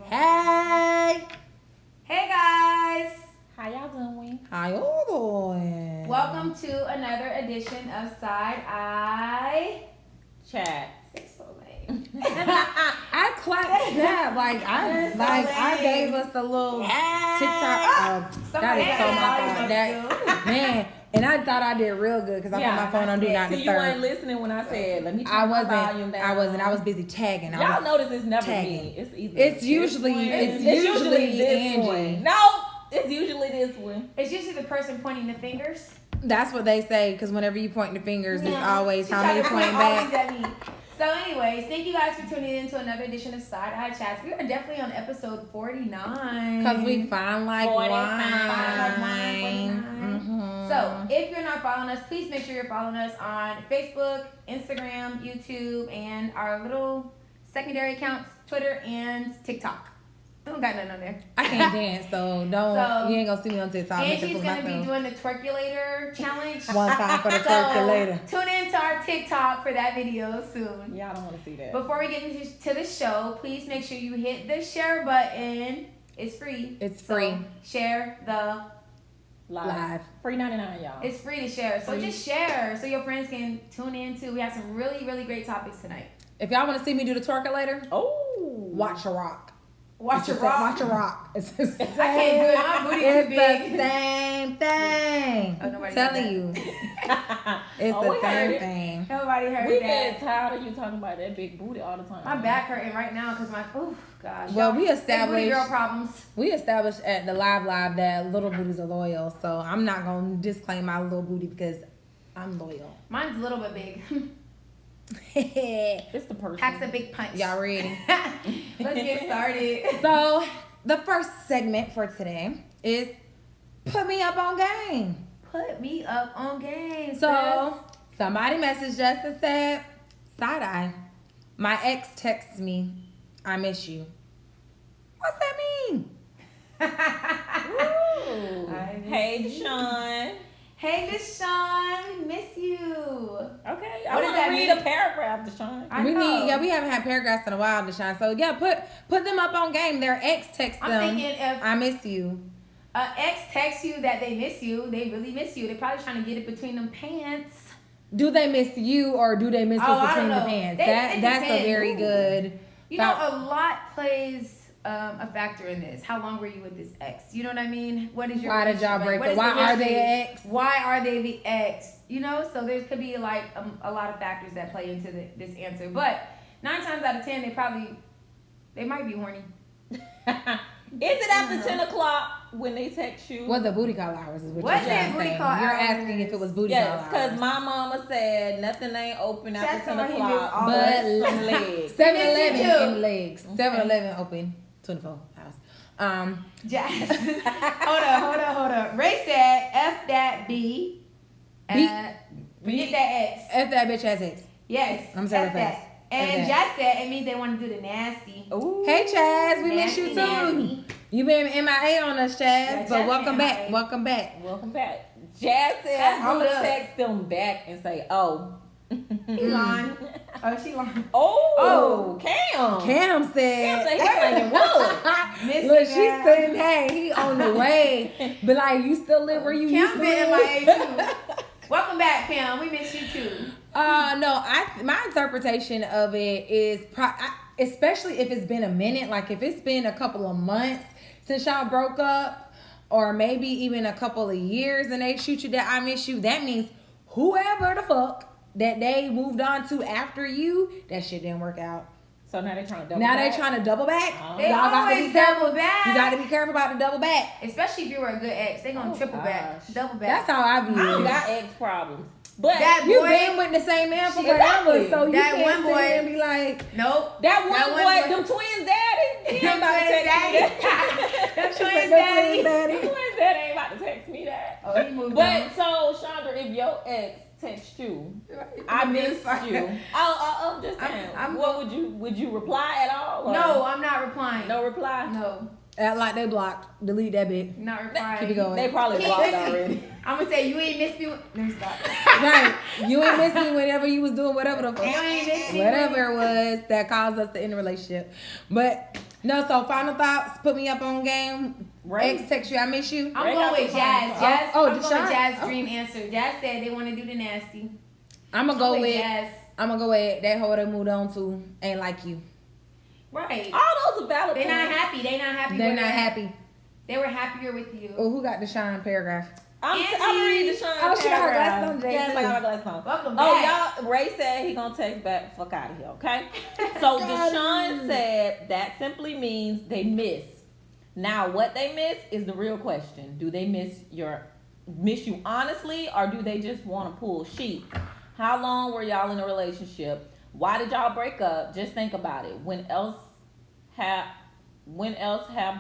Hey! Hey guys! How y'all doing? How y'all doing? Welcome to another edition of Side Eye Chat. It's so lame. I clapped that I gave us a little TikTok. That is so my fault. That man, and I thought I did real good because I put my phone on do not So disturb. you weren't listening when I said, "Let me turn my volume down." I was busy tagging. Y'all notice it's never tagging. me. It's either It's usually this Angie. one. No, it's usually this one. It's usually the person pointing the fingers. That's what they say because whenever you point the fingers, it's always She how tried many to point point always back. at me. So anyways, thank you guys for tuning in to another edition of Side Eye Chats. We are definitely on episode 49. Because we find like 45. wine. So, if you're not following us, please make sure you're following us on Facebook, Instagram, YouTube, and our little secondary accounts, Twitter and TikTok. I don't got nothing on there. I can't dance, so you ain't gonna see me on TikTok. Angie's gonna be doing the twerculator challenge. One time for the twerculator. Tune in to our TikTok for that video soon. Y'all don't want to see that. Before we get into the show, please make sure you hit the share button. It's free. It's free. So share the Live. Free 99, y'all. It's free to share. So just share so your friends can tune in too. We have some really, really great topics tonight. If y'all want to see me do the twerculator, watch a rock. Watch a rock. Watch a rock. It's the same. I can't do it. My booty too big. The same thing. Oh, nobody telling heard you. It's the same thing. Nobody heard We that. get tired of you talking about that big booty all the time. My back hurting right now because oh gosh. Well, we booty established girl problems. We established at the live that little booties are loyal, so I'm not gonna disclaim my little booty because I'm loyal. Mine's a little bit big. It's the person. Packs a big punch. Y'all ready? Let's get started. So the first segment for today is put me up on game. Put me up on game. So somebody messaged us and said, side eye, my ex texts me, I miss you. What's that mean? Hey, Sean. Hey, LeSSoni, we miss you. Okay, I What does want that to read mean? a paragraph, Deshaun. I know. We haven't had paragraphs in a while, Deshaun. So yeah, put them up on game. Their ex texts them. I'm thinking if I miss you. an ex texts you that they miss you, they really miss you. They're probably trying to get it between them pants. Do they miss you or do they miss Oh, what's I between don't the know. pants? It That's a depends. very good. You know, a lot plays a factor in this. How long were you with this ex? You know what I mean? What is your Why did y'all relationship break like? up? What is Why the are they history? ex? Why are they the ex? You know, so there could be like a lot of factors that play into this answer. But 9 times out of 10, they might be horny. Is it after 10 o'clock when they text you? Was it booty call hours? Is what Was you're it booty saying. call You're hours? asking if it was booty call Yes, hours. because my mama said nothing ain't open after That's 10 why he o'clock. just But always- some legs. 7-Eleven Miss you too. in legs. 7-Eleven open 24 hours. Jazz. hold up. Ray said, F that B. Forget that X. F that bitch ass ex. Yes. I'm sorry, F that. fast. And F Jazz said it means they want to do the nasty. Ooh. Hey Chaz, we miss you too. Nasty. You been MIA on us, Chaz, Yeah, but Chaz welcome been back. MIA. Welcome back. Welcome back. Jazz said, That's I'm going to good. text them back and say, oh. He lying. Oh, she lying. Oh, Cam. Cam Cam said. said he's slanging wood. Miss Look, you she's guys. saying, hey, he on the way. But like, you still live where you used Cam to been live. MIA too. Welcome back, Cam. We miss you too. No, my interpretation of it is, especially if it's been a minute, like if it's been a couple of months since y'all broke up, or maybe even a couple of years, and they shoot you that I miss you, that means whoever the fuck that they moved on to after you, that shit didn't work out. So now they're trying to double Now back. they trying to double back. Oh. They Y'all gotta always be careful. double back. You got to be careful about the double back. Especially if you were a good ex. They gonna Oh, triple back. gosh. Double back. That's how I view You it. got ex problems. But That You boy- been with the same man for Exactly. forever, so you That can't one sit boy- there and be like, Nope. that one boy, them twins daddy, he ain't about to text me that. Them "Say twins no daddy. twins, daddy." Them twins daddy ain't about to text me that. Oh, he moved But on. so, Chandra, if your ex text you, I miss you. I'm just saying. I'm- what would you reply at all? Or No, I'm not replying. no reply. No, Act like they blocked. Delete that bit. not replying. Keep it going. They probably Keep blocked listening. already. I'm gonna say you ain't missed me. Let me stop. Right. You ain't miss me whenever you was doing whatever the fuck. You ain't miss me. Whatever it was that caused us to end the relationship. But No, so final thoughts. Put me up on game. Right. Ex text you. I miss you. I'm going with Jazz. Jazz. Oh, I'm going with Deshaun? Jazz. Oh. Dream answer. Jazz said they want to do the nasty. I'm gonna go with. Jazz. I'm gonna go with that hoe they moved on to ain't like you. Right. All those are valid. They're not points. happy. They're not happy. They're with not that. happy. They were happier with you. Oh, who got the shine paragraph? I'm reading Deshaun. Oh, she got her glasses on today, Yes, too. I got my glasses on. Welcome Oh, back. y'all, Ray said he gonna text back, fuck out of here, okay? So Deshaun said that simply means they miss. Now, what they miss is the real question. Do they miss you honestly, or do they just want to pull sheep? How long were y'all in a relationship? Why did y'all break up? Just think about it. When else have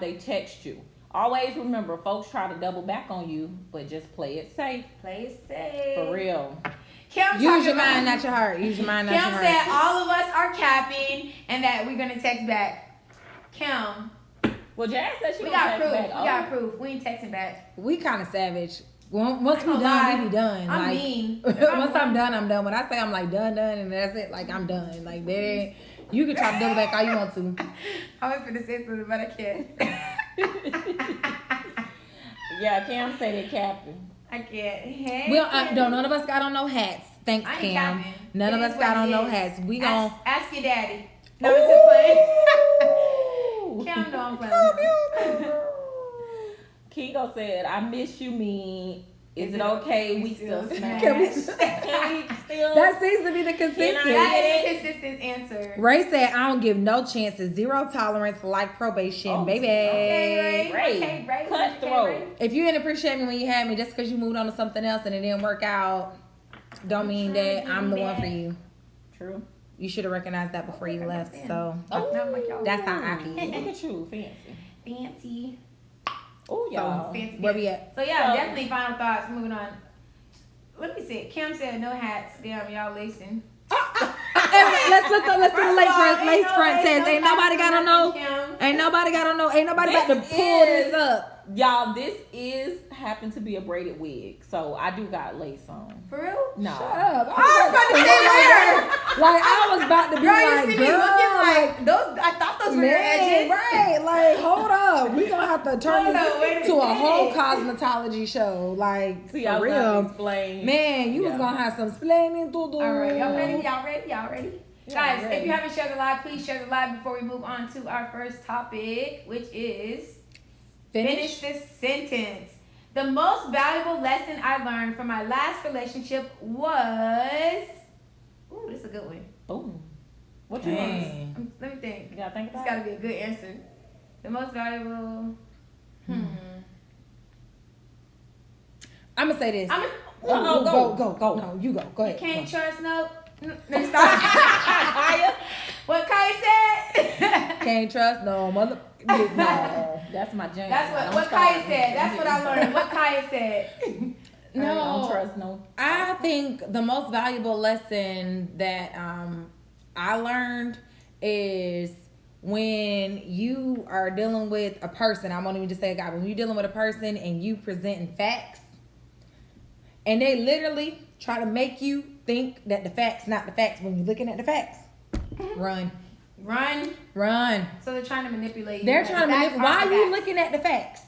they text you? Always remember, folks try to double back on you, but just play it safe. Play it safe. For real. Kim Use your mind, not your heart. Use your mind, not your Kim heart. said all of us are capping and that we're gonna text back. Kim, Well, Jazz said she we gonna got text proof. back. We got proof. We ain't texting back. We kind of savage. Once we I'm done, lie. we be done. I'm like, mean. Once I'm done, I'm done. When I say I'm like done, and that's it. Like I'm done. Like there ain't. You can try to double back all you want to. I was gonna say something, but I can't. Yeah, Cam said they capping. I can't. Hey, We don't, Kim. none of us got on no hats. Thanks, I ain't Cam. capping. None It of is us got what on it no is. hats. We gon' ask your daddy. No, it's just playing. Kim, no, I'm playing. Kingo said, I miss you mean, is it okay we still smash? Can we Can we still? that seems to be the Can consensus. I- That is a consistent answer. Ray said, I don't give no chances, zero tolerance, like probation, Oh, baby. Okay, Ray. Okay, Ray. Cutthroat. Okay, Ray. If you didn't appreciate me when you had me, just because you moved on to something else and it didn't work out, don't mean that I'm the one for you. True. You should have recognized that before you left. So Oh, not like y'all. that's how I feel. Look at you, fancy. Fancy. Oh, y'all. Fancy. Where we at? So yeah, So- definitely final thoughts. Moving on. Let me see. Kim said no hats. Damn, y'all lacing. Let's look the lace front. Lace front says ain't nobody got on no. Ain't nobody got on no. Ain't nobody about to This pull is- this up. Y'all, this happened to be a braided wig. So I do got lace on. For real? No. Shut up. I was about to say where. Like I was about to be Girl, you like, see me girl, looking like those. I thought those were your man, edges. right? Like, hold up. We gonna have to turn Hold on, wait this a to a whole minute. cosmetology show. Like, See, for I was real. about to explain. Man, you was Yeah. gonna have some splaining to do. All right, y'all ready? Y'all ready? Y'all ready? Yeah, Guys, ready. if you haven't shared the live, please share the live before we move on to our first topic, which is finish this sentence. The most valuable lesson I learned from my last relationship was. Ooh, this is a good one. Boom. What you Dang. want? Let me think. You gotta think It's about got to it. be a good answer. The most valuable. I'm gonna say this. I'm. Oh, Go. No, you go. Go You ahead. can't Go. trust no. Let's stop. What Kai said. Can't trust no mother. No. That's my jam. That's Don't what start Kaya with said. me. That's what I learned. What Kaya said. I don't No. trust no. I think the most valuable lesson that I learned is when you are dealing with a person. I won't even just say a guy. When you're dealing with a person and you presenting facts, and they literally try to make you think that the facts not the facts when you're looking at the facts, run. Run. So they're trying to manipulate you. They're Like, trying to facts manipulate. Why aren't are you facts. looking at the facts?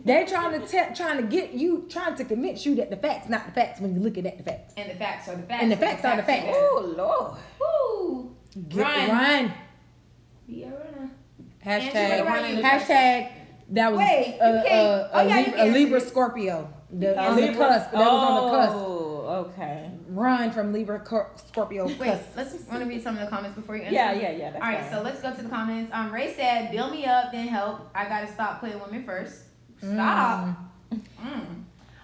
They're trying to get you, trying to convince you that the facts not the facts when you're looking at the facts. And the facts are the facts. And the facts are the facts. Oh Lord. Woo. Run. Be a runner. Hashtag. Angela, what about you? Hashtag. That was Wait, you can't- oh, yeah, you a can Libra answer this. Scorpio. On the cusp. That was on the cusp. Oh, okay. Run from Libra Scorpio Wait, cusp. let's want to read some of the comments before you answer. Yeah. That's All right, fine. so let's go to the comments. Ray said, "Build me up, then help. I gotta stop putting women first. Stop."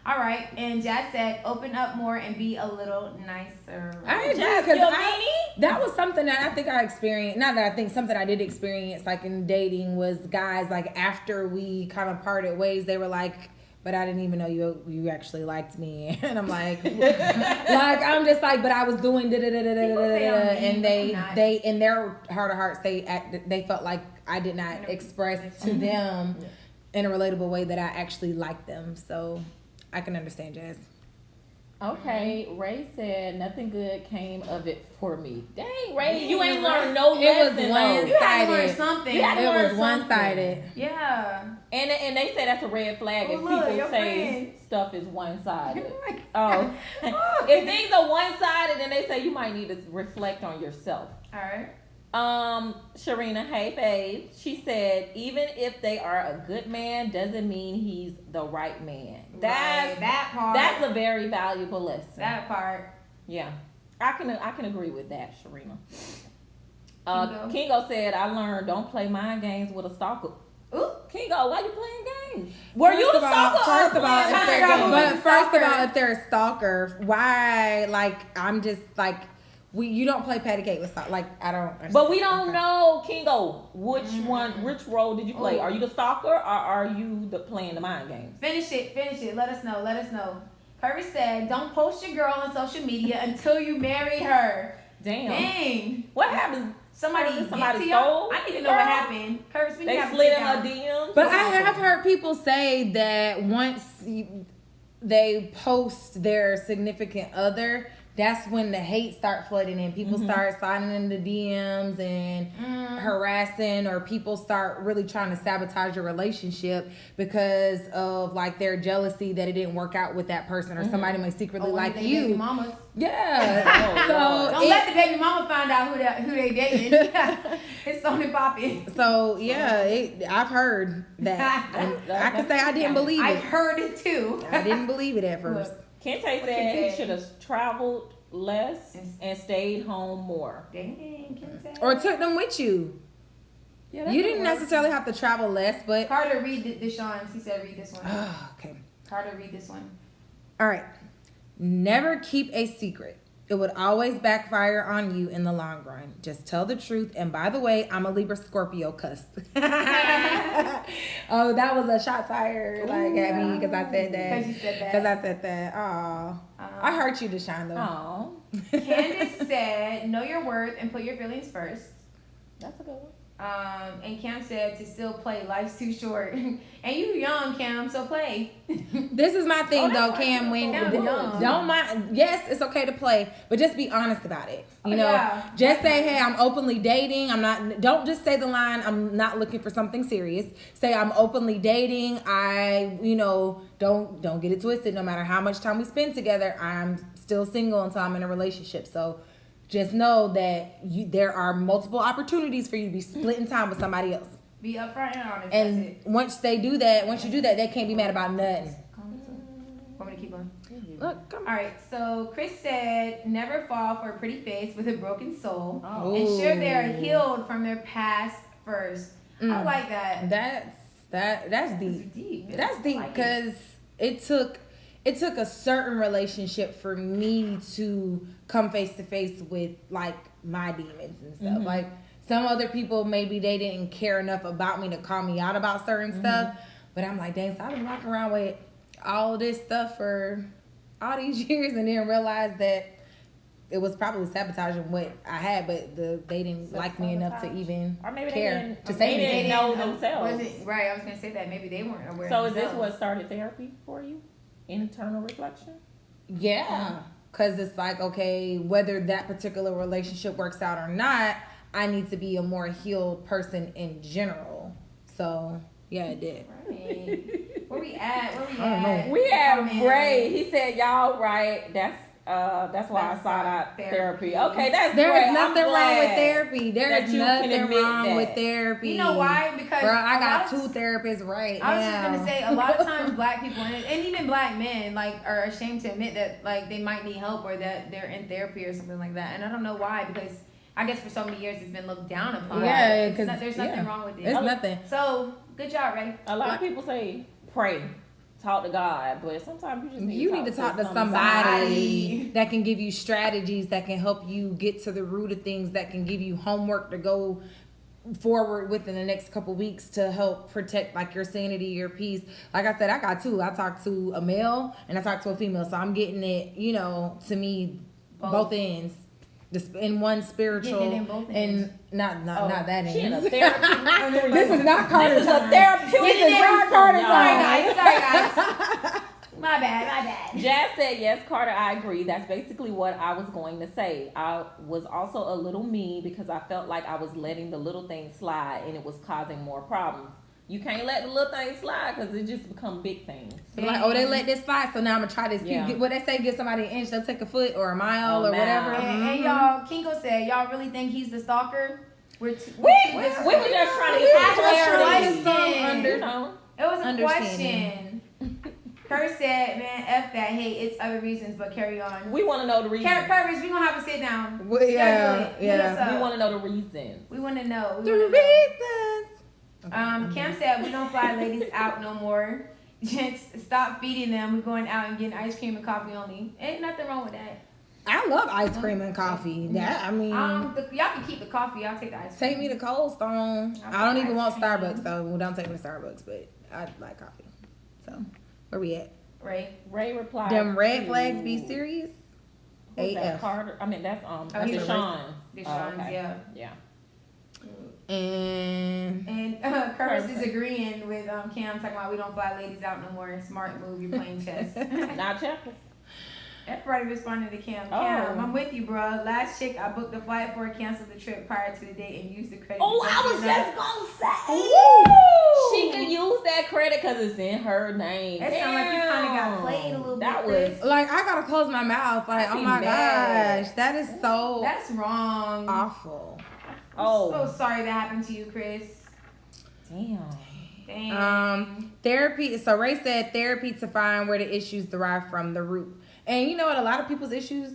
All right, and Jazz said, "Open up more and be a little nicer." I agree Jazz, because your meanie? that was something that I think I experienced. Not that I think something I did experience, like in dating, was guys like after we kind of parted ways, they were like, "But I didn't even know you actually liked me," and I'm like, like I'm just like, but I was doing da da da da da da da, and they in their heart of hearts they felt like I did not express to them in a relatable way that I actually liked them. So I can understand, Jazz. Okay, Ray said nothing good came of it for me. Dang, Ray, you ain't Dang, learned no It was lesson. one- though. You had to learn Sided. something. You had to It learn was one-sided. Yeah. And they say that's a red flag Oh, if look, people your say friend. stuff is one-sided. Oh, if things are one-sided, then they say you might need to reflect on yourself. All right. Sharina, hey babe. She said, even if they are a good man, doesn't mean he's the right man. Right, that part. That's a very valuable lesson. That part. Yeah, I can agree with that, Sharina. Kingo? Kingo said, I learned don't play mind games with a stalker. Ooh. Kingo, why you playing games? Were you a First of all, stalker? first of all, or if playing they're, games? but first of all, if they're a stalker, why? Like, I'm just like, you don't play patty cake with stalker. Like, I don't. Understand. But we don't know, Kingo, which role did you play? Ooh. Are you the stalker or are you playing the mind games? Finish it. Let us know. Curry said, don't post your girl on social media until you marry her. Damn. Dang. What happened? Somebody Somebody get to stole y'all? I need to know the what girl? happened. Curry, we They have to slid sit in her down. DMs. But I have heard people say that once they post their significant other, that's when the hate start flooding in. People start sliding in the DMs and harassing, or people start really trying to sabotage your relationship because of like their jealousy that it didn't work out with that person, or somebody may secretly like Baby you. mamas. Yeah. So Don't let the baby mama find out who they dating. It's on and popping. So yeah, I've heard that. And I can say I didn't believe I've it. heard it too. I didn't believe it at first. Kente What said Kente? he should have traveled less and stayed home more. Dang, Kente. Or took them with you. Yeah, You didn't necessarily have to travel less, but Carter, read Deshaun's. He said read this one. okay. Carter, read this one. All right. Never keep a secret. It would always backfire on you in the long run. Just tell the truth. And by the way, I'm a Libra Scorpio cuss. Oh, that was a shot fired like at me because I said that. Because you said that. Because I said that. Oh, I hurt you, Deshaun, though. Oh, Candace said, know your worth and put your feelings first. that's a good one. And Cam said to still play. Life's too short. And you young, Cam, so play. This is my thing, though, that's Cam. When Cam young. don't mind, yes, it's okay to play, but just be honest about it. You know, Yeah. just say, "Hey, I'm openly dating. I'm not." Don't just say the line, "I'm not looking for something serious." Say, "I'm openly dating. Don't get it twisted. No matter how much time we spend together, I'm still single until I'm in a relationship." So. Just know that there are multiple opportunities for you to be splitting time with somebody else. Be upfront and honest. And That's it. once you do that, they can't be mad about nothing. Want me to keep going? Look, come All right. So Chris said, never fall for a pretty face with a broken soul. Oh. Ensure they are healed from their past first. I Mm. like that. That's That's deep. deep. That's deep I like it. because it took a certain relationship for me to come face to face with like my demons and stuff. Mhm. Like some other people, maybe they didn't care enough about me to call me out about certain stuff. But I'm like, dang, so I've been walking around with all this stuff for all these years and then realized that it was probably sabotaging what I had, but they didn't like me enough to even Or maybe care they didn't, to or say maybe they anything. didn't know themselves. Right, I was gonna say that maybe they weren't aware. So is this themselves. what started therapy for you? Internal reflection? Yeah, because it's like, okay, whether that particular relationship works out or not, I need to be a more healed person in general. So, yeah, it did. Right. Where we at? I don't know. We have Comment. Ray. He said, y'all right. That's why I sought out therapy. Okay, that's great. There's I'm nothing wrong glad with therapy. that There's you can nothing admit wrong that. with therapy. You know why? Because Bro, I got a lot 2 therapists right I was now. just gonna say a lot of times black people and even black men like are ashamed to admit that like they might need help or that they're in therapy or something like that, and I don't know why, because I guess for so many years it's been looked down upon. Yeah, It's 'cause, there's nothing yeah. wrong with it. It's nothing. So good job, Ray. A lot of people say pray, talk to God, but sometimes you just You need to talk to somebody that can give you strategies, that can help you get to the root of things, that can give you homework to go forward within the next couple weeks to help protect like your sanity, your peace. Like I said, I got 2. I talked to a male and I talked to a female, so I'm getting it, to me, both ends. In one spiritual Getting it in both ends. and not that She in a ends. therapy. This is not Carter This is a time. therapeutic This is not lesson, Carter y'all. time. Sorry guys. My bad. Jazz said, yes, Carter, I agree. That's basically what I was going to say. I was also a little mean because I felt like I was letting the little things slide and it was causing more problems. You can't let the little things slide because it just become big things. So like, oh, they let this slide, so now I'm going to try this. Yeah. What they say, give somebody an inch, they'll take a foot or a mile or whatever. And y'all, Kingo said, y'all really think he's the stalker? We were just trying to get some clarity. You know, it was a question. Kurt said, man, F that. Hey, it's other reasons, but carry on. We want to know the reason. Kurt, we're going to have a sit down. Well, yeah. We want to know the reasons. We want to know. The reasons. Cam said, we don't fly ladies out no more. Gents, stop feeding them. We're going out and getting ice cream and coffee only. Ain't nothing wrong with that. I love ice cream and coffee. That, I mean. Y'all can keep the coffee. I'll take the ice cream. Take me to Cold Stone. I don't even want Starbucks, though. Well, don't take me to Starbucks, but I like coffee. So, where we at? Ray replied. Them red flags be serious? Who's that, AF. Carter? I mean, that's he's Deshaun. Deshaun's, Yeah. And Curtis is agreeing with Cam talking about we don't fly ladies out no more. Smart move, you're playing chess. Not Chapter. Everybody responded to Cam. Oh. Cam, I'm with you, bro. Last chick I booked the flight for, canceled the trip prior to the date and used the credit. Oh, I was just gonna say. She could use that credit because it's in her name. It sounds like you kind of got played a little that bit. was like, I gotta close my mouth. Like, I'd oh be my mad. gosh, that is so That's wrong. awful. Oh, So sorry that happened to you, Chris. damn. Therapy. So Ray said therapy to find where the issues derive from, the root. And you know what? A lot of people's issues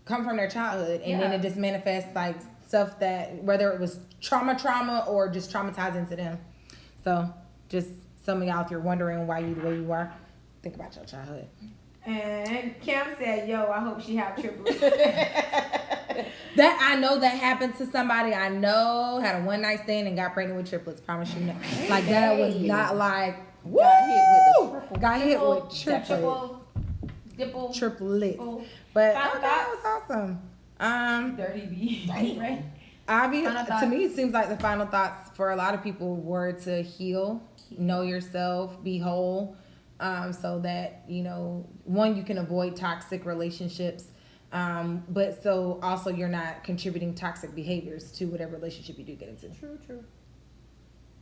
come from their childhood, and then it just manifests like stuff that whether it was trauma or just traumatizing to them. So just some of y'all, if you're wondering why you the way you are, think about your childhood. And Cam said, "Yo, I hope she have triplets." That I know that happened to somebody I know had a one night stand and got pregnant with triplets. Promise you, no. Like that was not like got hit with triplets. Triplets. But Final that was awesome. Dirty B. Right? To me, it seems like the final thoughts for a lot of people were to heal, know yourself, be whole, so that, you know, one, you can avoid toxic relationships, but so also you're not contributing toxic behaviors to whatever relationship you do get into. True.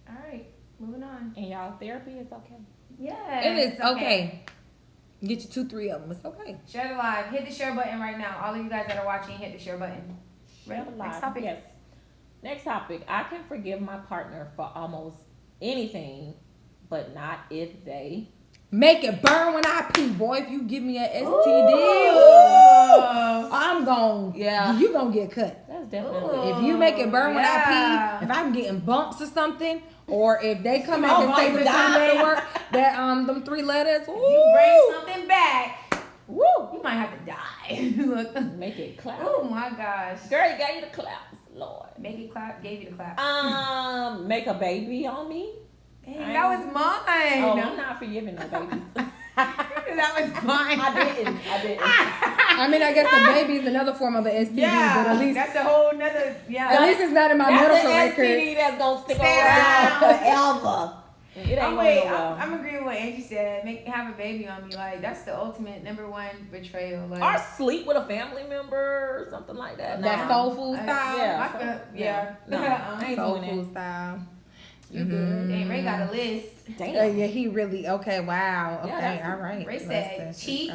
All right, moving on. And y'all, therapy is okay. Yeah, It is okay. Get you 2-3 of them. It's okay. Share the live. Hit the share button right now. All of you guys that are watching, hit the share button. Ready? Next topic. Yes. Next topic. I can forgive my partner for almost anything, but not if they Make it burn when I pee, boy. If you give me an STD, I'm gon' you gonna get cut. That's definitely. If you make it burn when I pee, if I'm getting bumps or something, or if they come back and say when it's time to go to work, that them 3 letters, you bring something back, woo, you might have to die. Look, make it clap. oh my gosh, Girl, you gave you the claps, Lord. make it clap. Gave you the clap. Make a baby on me. Dang, that was mine. Oh, I'm not forgiving no babies. That was mine. I didn't. I mean, I guess the baby is another form of an STD, but at least that's a whole nother. at least it's not in my medical that's record. STD that's gonna stick Stay around around. forever. It ain't gonna go well. I'm agreeing with what Angie said. Have a baby on me. Like that's the ultimate #1 betrayal. Like Or sleep with a family member or something like that. That soul food style. Yeah. No, I ain't Soul doing food style. You good? Dang, Ray got a list. Damn. Yeah, he really okay. Wow. Okay, Yeah, all right. Ray said cheat,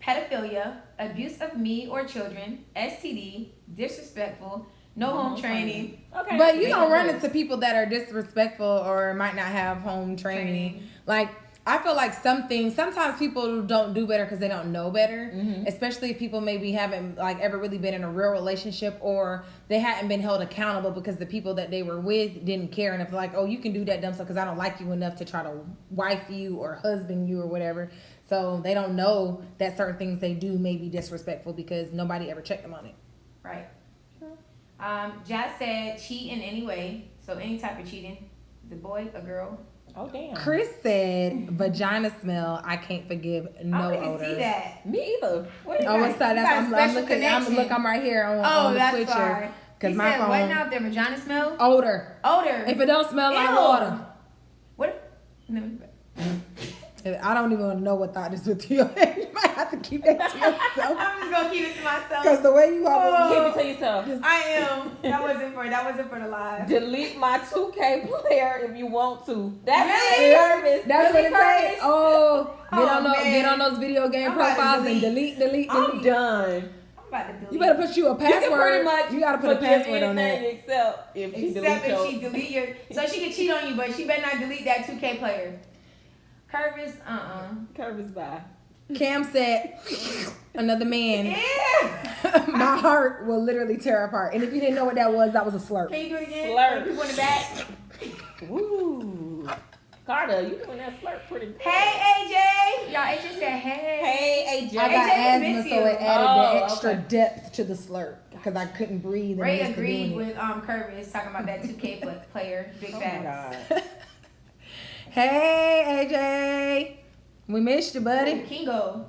pedophilia, abuse of me or children, STD, disrespectful, no home training. Okay. But you don't run into people that are disrespectful or might not have home training. Like, I feel like sometimes people don't do better because they don't know better. Mm-hmm. Especially if people maybe haven't like ever really been in a real relationship or they hadn't been held accountable because the people that they were with didn't care. And if like, oh, you can do that dumb stuff because I don't like you enough to try to wife you or husband you or whatever. So they don't know that certain things they do may be disrespectful because nobody ever checked them on it. Right. Jazz said cheat in any way. So any type of cheating. The boy, a girl. Oh damn. Chris said vagina smell. I can't forgive no I didn't odor. see that. Me either. What is Oh, that? what's that? You got a I'm special looking. connection. I'm right here on the that's switcher. why. Cause He my said, phone. what now? Their vagina smell? Odor. Odor. If it don't smell like Ew. water. What? No. I don't even know what thought is with you. You might have to keep that to yourself. I'm just gonna keep it to myself. Because the way you are, Keep it to yourself. I am. That wasn't for the live. Delete my 2K player if you want to. That's Really? service. that's what it Curtis? takes. Oh, Man. get on those video game I'm about to profiles and delete. I'm done. I'm about to delete. You better put you a password. You can pretty much You gotta put a forgive password on that. anything except if she Except delete if she delete your, so she can cheat on you, but she better not delete that 2K player. Curvis, Curvis bye. Cam said, another man. Yeah. My heart will literally tear apart. And if you didn't know what that was a slurp. Can you do it again? Slurp. People in the back. Woo. Carter, you doing that flirt pretty good. Hey AJ. Y'all, AJ said hey. Hey, AJ. I got AJ, we asthma, miss so you. it added Oh, the extra okay. depth to the slurp because I couldn't breathe. And Ray I missed agreed doing it. with Curvis talking about that 2K player. Big Oh my facts. God. Hey, AJ. We missed you, buddy. Kingo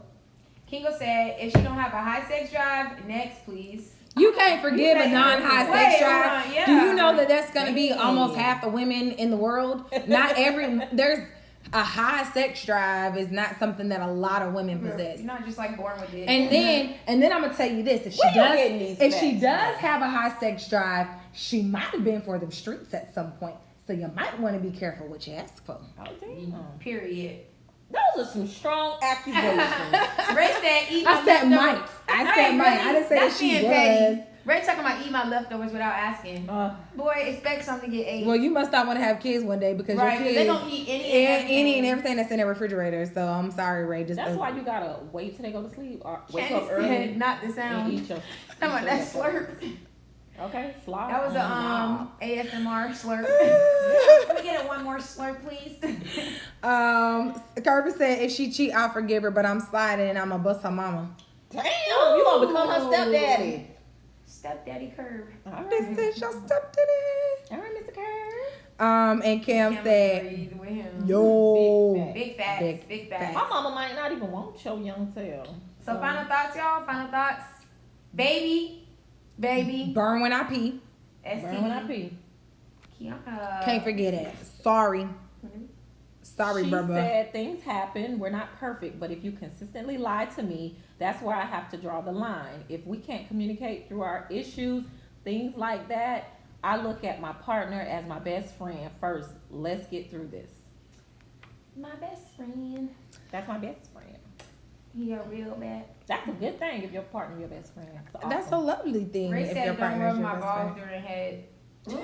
said if she don't have a high sex drive, next please. You can't forgive a Wait, non-high wait, sex hold drive. on, yeah. Do you know that that's going to be Dang. almost half the women in the world? Not every, there's a high sex drive is not something that a lot of women possess. You're not just like born with it. And then I'm gonna tell you this: if she Where you getting does, these if she facts does from? have a high sex drive, she might have been for them streets at some point. So you might want to be careful what you ask for. Oh, damn. Period. Those are some strong accusations. Ray said eat my I said leftovers. might. I said might. I didn't say that That's she being was. petty. Ray talking about eat my leftovers without asking. Uh, Boy, expect something to get ate. Well, you must not want to have kids one day because right, your 'cause kids they gonna eat any and everything that's in the refrigerator. So I'm sorry, Ray. Just that's why you gotta wait till they go to sleep or wake Candace up early said not the and sound. eat your. Talking about that slurp. Okay, slide. That was a on ASMR slurp. Can we get it one more slurp, please? Curvis said if she cheat, I'll forgive her, but I'm sliding and I'm gonna bust her mama. Damn, you gonna become her stepdaddy. Stepdaddy curve. All This right, is your stepdaddy. all right, Mr. Curve. And Cam said, Breathe with him. yo. Big facts. Big facts. My mama might not even want your young tail. So final thoughts, y'all. Final thoughts. Baby. Burn when I pee. Burn when I pee. Kiana. Can't forget it. Sorry. Sorry, She brother. said things happen. We're not perfect, but if you consistently lie to me, that's where I have to draw the line. If we can't communicate through our issues, things like that, I look at my partner as my best friend first. Let's get through this. My best friend. That's my best friend. He a real bad. That's a good thing if your partner your best friend. It's That's a awesome. lovely thing. Ray if said your don't partner's rub your my best balls friend. during head. You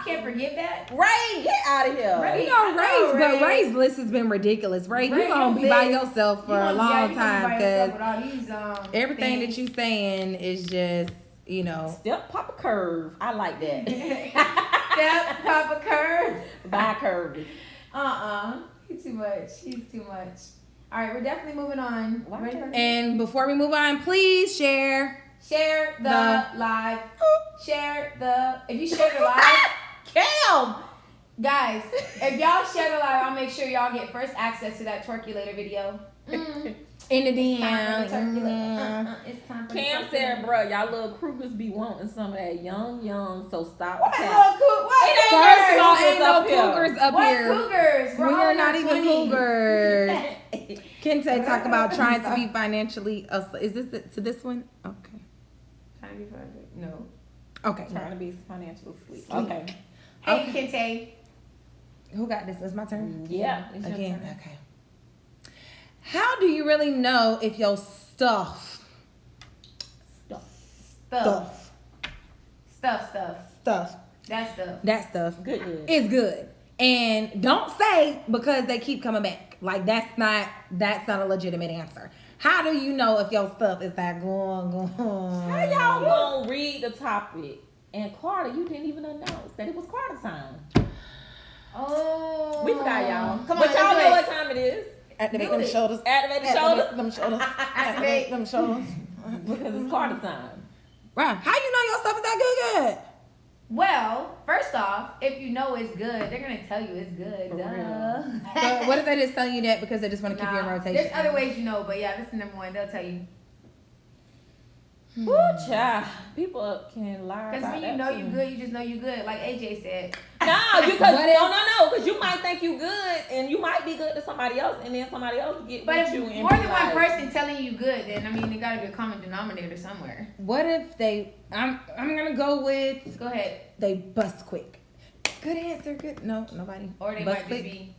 can't forgive that. Ray, get out of here. Ray, You know, but Ray. Ray's list has been ridiculous. Ray, Ray, you gonna your be by list- yourself for You a gonna- long you gonna be time by yourself because with all these, everything things. that you saying is just, you know. Step pop a curve. I like that. Step, pop a curve. Bye curve. He's too much. He's too much. All right, we're definitely moving on. Why? Ready for- And before we move on, please share. Share the The- live. Share the. If you share the live, Cam! guys, if y'all share the live, I'll make sure y'all get first access to that Twerkulator video. In the Time for the DM. Twerkulator. It's time for the Cam Twerkulator. said, bruh, y'all little Krugers be wanting some of that young, so stop What the little cap. what First of all, cougars? ain't no up here. cougars up What here. cougars? We We're all are in not our even 20s. cougars. Kente talk about trying to be financially. Is to this one? Okay. Trying to be fun. No. Okay. Trying to be financially sleep. Okay. Hey, Kente. Who got this? It's my turn. Yeah. It's your Again. turn. Okay. How do you really know if your stuff Stuff. Stuff. That stuff. Good. is good? And don't say because they keep coming back. Like that's not a legitimate answer. How do you know if your stuff is that going? How y'all gonna read the topic? And Carter, you didn't even announce that it was Carter time. Oh. We forgot y'all. Come But on, y'all let's know do it. what time it is. Activate Do them it. shoulders. Activate the shoulder. Them shoulders. Activate them shoulders. Because it's Carter time. Right. How you know your stuff is that good? Well, first off, if you know it's good, they're gonna tell you it's good. For Duh. real. But what if they just telling you that because they just want to keep you in rotation? There's other ways you know, but yeah, this is number one. They'll tell you. Woo, child. People can lie Because about when you that know too. you good, you just know you good. Like AJ said. No, because you might think you good, and you might be good to somebody else, and then somebody else get But with if you. And more than one like, person telling you good, then I mean, there gotta be a common denominator somewhere. What if they? I'm gonna go with. Go ahead. They bust quick. Good answer. Good. No, nobody. Or they bust might quick. just be.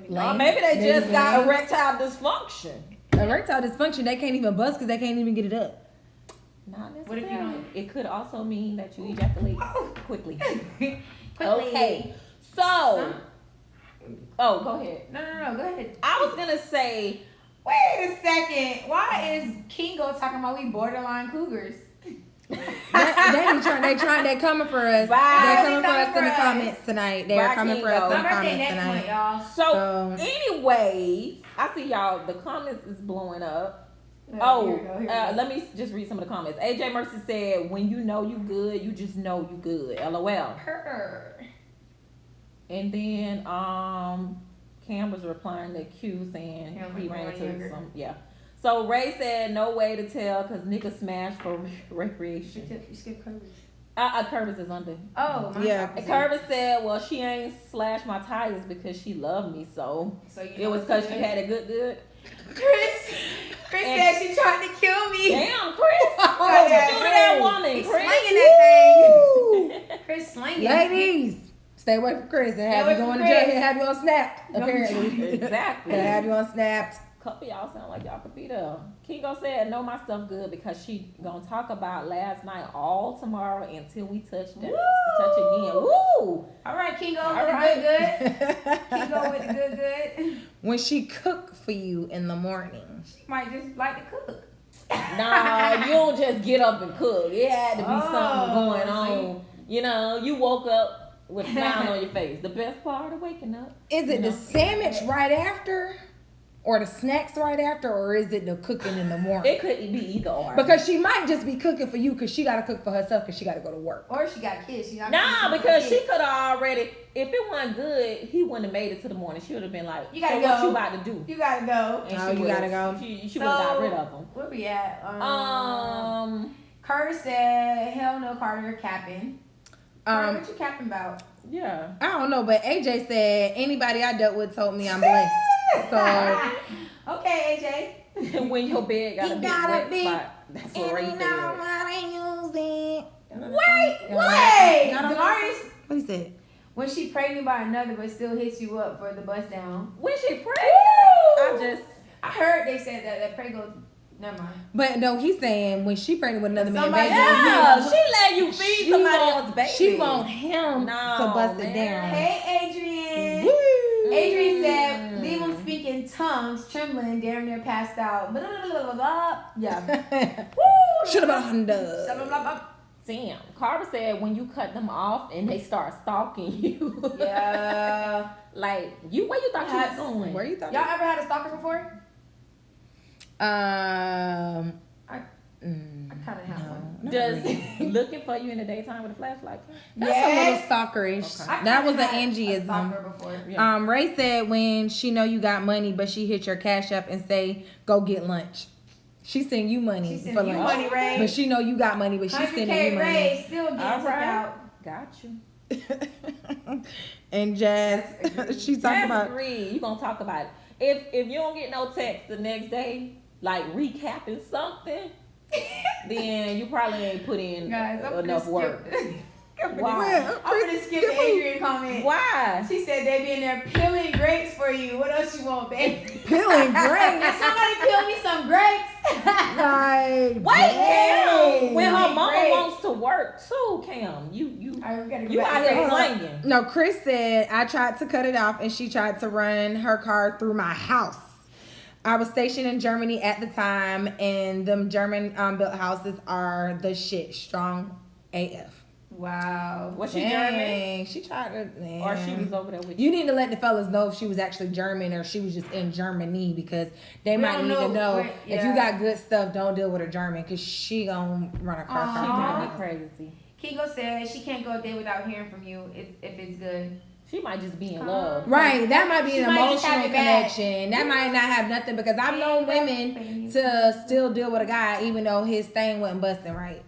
Lame. maybe they Maybe just got lame. erectile dysfunction. Erectile dysfunction. They can't even bust because they can't even get it up. Not What if you necessarily. don't? It could also mean that you ejaculate quickly. Quickly. Okay, so. Oh, go ahead. No. Go ahead. I was gonna say. Wait a second. Why is Kingo talking about we borderline cougars? They coming for us. Right. They're coming for us in the us. comments tonight. They are Right, coming for us in Kingo. the My birthday comments next month, tonight. y'all. So, So- anyway, I see y'all. The comments is blowing up. Here Oh, we go, here we go. let me just read some of the comments. AJ Mercy said, "When you know you good, you just know you good." LOL. Her. And then Cam was replying to Q saying Yeah, he like ran one into younger. some So Ray said, "No way to tell because niggas smash for recreation." You skip Curvis. Curvis is under. Oh, my Yeah. And Curvis said, "Well, she ain't slashed my tires because she loved me, so So you it was because she had a good." Chris And- said she tried to kill me. Damn, Chris! Oh, What yeah, you do to that Chris. woman, He's Chris? slinging that thing. Chris slinging. Ladies, stay away from Chris and have away you from going to Chris. jail and have you on Snap. Apparently, Exactly. Gonna have you on Snapped. Couple y'all sound like y'all could be there. Kingo said, "Know my stuff good because she gonna talk about last night all tomorrow until we touch again." Woo! All right, Kingo All with right. the good. Kingo with the good. When she cook for you in the morning. She might just like to cook. Nah, you don't just get up and cook. It had to be Oh, something going see? on. You know, you woke up with a smile on your face. The best part of waking up. Is it No. the sandwich right after? Or the snacks right after? Or is it the cooking in the morning? It could be either or. Because she might just be cooking for you because she got to cook for herself because she got to go to work. Or she got kids. She not Nah, cooking for because kids. she could have already. If it wasn't good, he wouldn't have made it to the morning. She would have been like, You gotta "So what go. you about to do?" You gotta go. And Oh, she you would've- gotta go. She would have got rid of him. Where we at? Carter Carter said, "Hell no, Carter, capping." Carter, what you capping about? Yeah. I don't know, but AJ said anybody I dealt with told me I'm blessed. So Okay, When your bed got He a big got a wet big- spot. That's what Ray and you said. know how to use it. Wait, Y'all don't know? Damaris, What he said? when she pregnant by another but still hits you up for the bust down. When she pregnant, Woo! I heard they said that Prego. Never mind. But no, he's saying when she pregnant with another man, Somebody baby, yeah, he- she let you feed she somebody want- else's baby. She want him No, to bust man. it down. Hey, Adrian. Woo. Adrian said, "Leave him speaking tongues, trembling, damn near passed out." Blah, blah, blah, blah, blah. Yeah. Woo! Should have been Blah, 100. blah, blah, blah. Damn. Carter said when you cut them off and they start stalking you. Yeah. Like, where you thought you was going? Where you thought? Y'all ever had a stalker before? I kind of have one. not Does really. looking for you in the daytime with a flashlight? That's a little stalkerish. Okay. That was an A Angieism. stalker before. Yeah. Ray said when she know you got money, but she hit your cash up and say go get lunch. She send you money She for sending you lunch, money, Ray. but she know you got money, but she sending 100K you money. Ray still getting All took right. out. Got you. And Jazz, she talking That's about agreed. You gonna talk about it. If you don't get no text the next day, like recapping something, then you probably ain't put in Guys, I'm enough work. Why? I'm gonna skip the Adrian comment. Why? She said they be in there peeling grapes for you. What else you want, baby? peeling grapes. Can somebody peel me some grapes? Like, Wait, dang. Cam. When her Big mama grapes. wants to work too, Cam. You All right, we gotta go you back out to here grapes. slanging. No, Chris said I tried to cut it off and she tried to run her car through my house. I was stationed in Germany at the time, and them German built houses are the shit. Strong AF. Wow. Was she German? Dang, she tried to. Man. Or she was over there with you? You need to let the fellas know if she was actually German or she was just in Germany, because they We might don't need to know know what- if you yeah. got good stuff. Don't deal with a German because she gonna run a car. Aw. She car. might be crazy. Kingo said she can't go a day without hearing from you if it's good. She might just be in love. Right, that might be She an might just have emotional it bad. connection. That might not have nothing, because I've known women to still deal with a guy even though his thing wasn't busting right,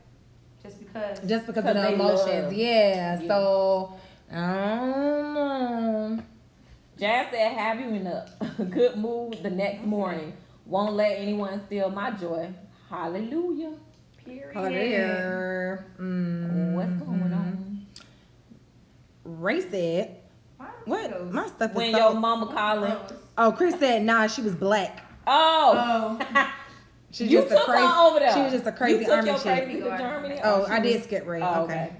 Just because. just because of the Because they emotions. love. Yeah. Yeah. So Jazz said, have you in a good mood the next morning. Won't let anyone steal my joy. Hallelujah. Period. What's going on? Ray said, what? My stuff is When so... your mama calling. Oh, Chris said, nah, she was black. Oh. She's You just took a crazy, her over there. she was just a crazy you took army your chick. crazy to Germany? Oh, I did skip Ray. Oh, okay.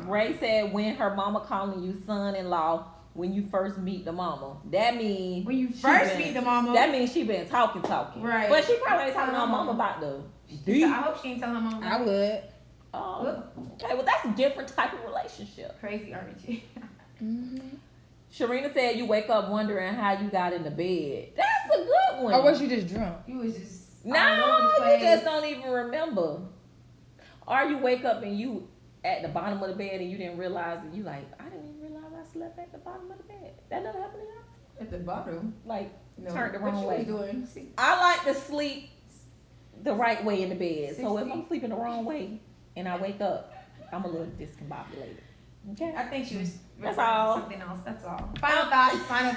Ray said, when her mama calling you son-in-law, when you first meet the mama. That means when you first meet the mama. That means she been talking. Right. But she probably ain't telling her mama about the I hope she ain't telling her mama. I would. Oh. Okay, well that's a different type of relationship. Crazy army chick. Sharina said you wake up wondering how you got into bed. That's a good one. Or was you just drunk? You was just no, you just don't even remember. Or you wake up and you at the bottom of the bed and you didn't realize that you like, I didn't even realize I slept at the bottom of the bed. That never happened to you? At the bottom? Like, no. turned the wrong way. What you doing? I like to sleep the right way in the bed. So if I'm sleeping the wrong way and I wake up, I'm a little discombobulated. Okay? I think she was That's all. Something else. That's all. Final thoughts. Final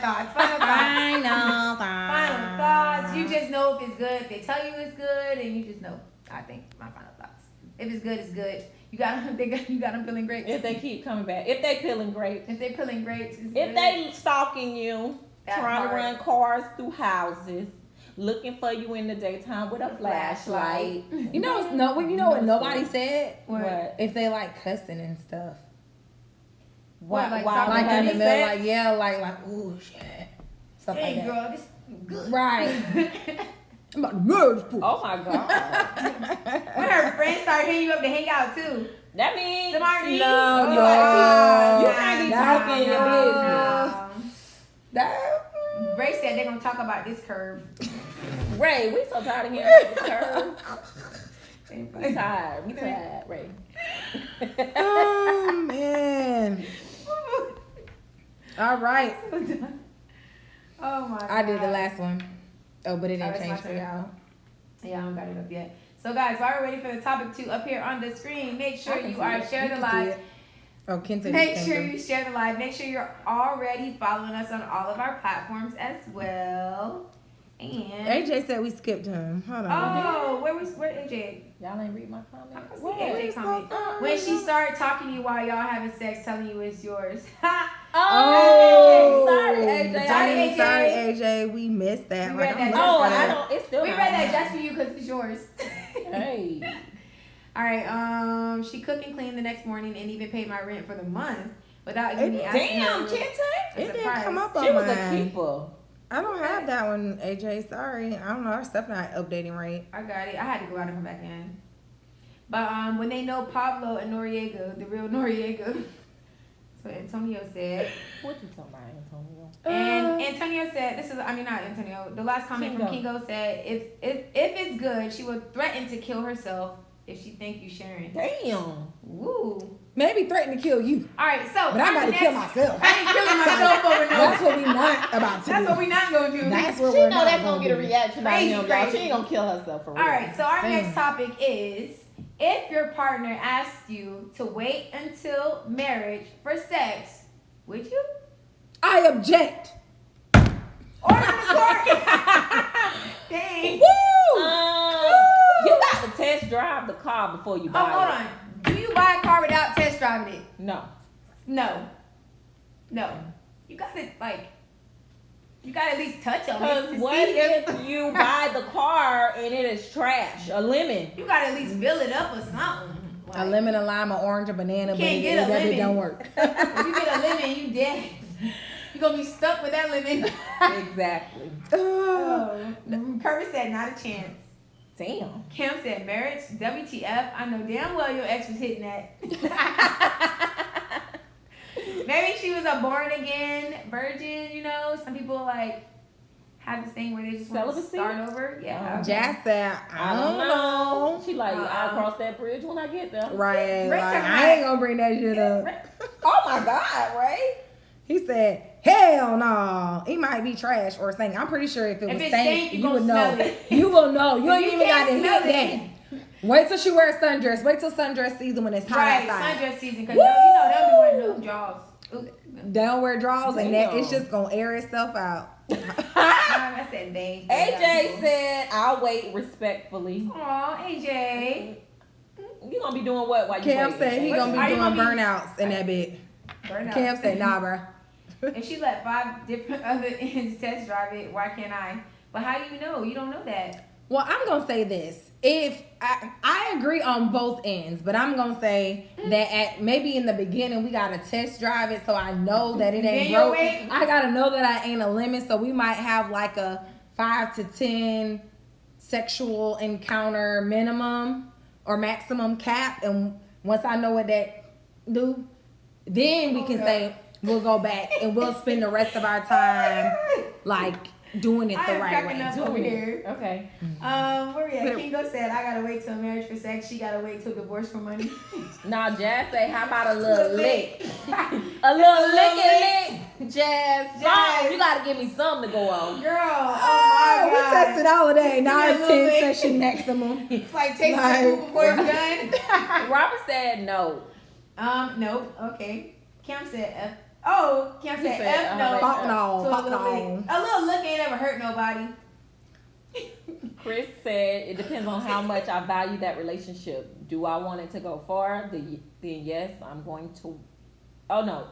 thoughts. You just know if it's good. If they tell you it's good, and you just know. I think my final thoughts. If it's good, it's good. You got them feeling great. If they keep coming back. If they peeling grapes. If they peeling grapes. If they stalking you, trying to run cars through houses, looking for you in the daytime with a flashlight. You know what nobody said? What? If they like cussing and stuff. What, like in the middle, like, ooh, shit. Stuff like that. Girl, this good. Right. I'm about to murder this fool. Oh my God. When her friends start hitting you up to hang out too. That means No. you can't be talking your business. Ray said they're gonna talk about this curve. Ray, we so tired of hearing about this curve. We tired, Ray. Oh man. All right. Oh my God. I did the last one. Oh, but it didn't it's change my for turn. y'all. Yeah, I don't got it up yet. So guys, while we're waiting for the topic to appear on the screen, make sure you are share the live. Oh, Kenta. Make sure you share the live. Make sure you're already following us on all of our platforms as well. And AJ said we skipped him. Hold on. oh, where AJ? Y'all ain't read my comment. I can see AJ comment. When she started talking to you while y'all having sex, telling you it's yours. Oh, sorry, AJ. Sorry, AJ. We missed that. We read that. It's still. We read that just for you because it's yours. Hey. All right. She cooked and cleaned the next morning and even paid my rent for the month without even asking her. Damn, Kente. It didn't come up on She was a mine. keeper. I don't have that one, AJ. Sorry. I don't know. Our stuff not updating right. I got it. I had to go out and come back in. But when they know Pablo and Noriega, the real Noriega, that's what Antonio said. What you talking about, Antonio? And Antonio said, not Antonio. The last comment from Kingo said, if it's good, she would threaten to kill herself if she think you sharing. Damn. Woo. Maybe threaten to kill you. All right, so but I'm about to kill myself. I ain't killing myself over no. That's what we not about to do. That's what we not gonna do. That's what She we're know not that's gonna gonna get a reaction out of him, y'all. Crazy. She ain't gonna kill herself for real. All right, so our next topic is, if your partner asked you to wait until marriage for sex, would you? I object. Order the court. Dang. Woo! You got to test drive the car before you buy it. Hold on. Do you buy a car without test driving it? No. You gotta at least touch on it. Because what if you buy the car and it is trash? A lemon. You gotta at least fill it up or something. Like, a lemon, a lime, an orange, a banana, but can't get a lemon. it don't work. If you get a lemon, you dead. You're gonna be stuck with that lemon. Exactly. Kirby said not a chance. Damn. Kim said marriage, WTF. I know damn well your ex was hitting that. Maybe she was a born again virgin, Some people have this thing where they just want to start over. Yeah. Jazz said, I don't know. She I'll cross that bridge when I get there. Right. I ain't gonna bring that shit up. Oh my God, right? He said, hell no. He might be trash or stank. I'm pretty sure if it was stank, you would know. You will know. You ain't even got to hit that. Wait till she wears sundress. Wait till sundress season when it's hot Right, outside. sundress season, because you know they'll be wearing those drawers. They don't wear drawers, and that it's just gonna air itself out. I said they. AJ said, "I'll wait respectfully." Aw, AJ. You gonna be doing what while you Cam waiting? said he gonna be Are you doing gonna be- burnouts in that bit. Burn up. Cam said, nah, bro. If she let 5 different other ends test drive it, why can't I? But how do you know? You don't know that. Well, I'm gonna say this. If I agree on both ends, but I'm gonna say that at maybe in the beginning we gotta test drive it so I know that it ain't Then you'll broke. wait. I gotta know that I ain't a limit, so we might have like a 5 to 10 sexual encounter minimum or maximum cap, and once I know what that do, then we can say we'll go back and we'll spend the rest of our time like doing it I the am right cracking way. up over here. Okay. Where we at? Kingo said, I gotta wait till marriage for sex. She gotta wait till divorce for money. Now Jazz say, how about a little lick? A little lick. Jazz, Jazz. you gotta give me something to go on. Girl, oh Oh, my we God. tested all of that. Now Yeah, it's a little 10 bit. session maximum. It's like taste Like- the food before it's done. Robert said no. Nope. Okay. Cam said F. Oh, Cam said said, F. No. Fuck no, So fuck a little no. lick. A little look ain't ever hurt nobody. Chris said it depends on how much I value that relationship. Do I want it to go far? Then yes, I'm going to. Oh no,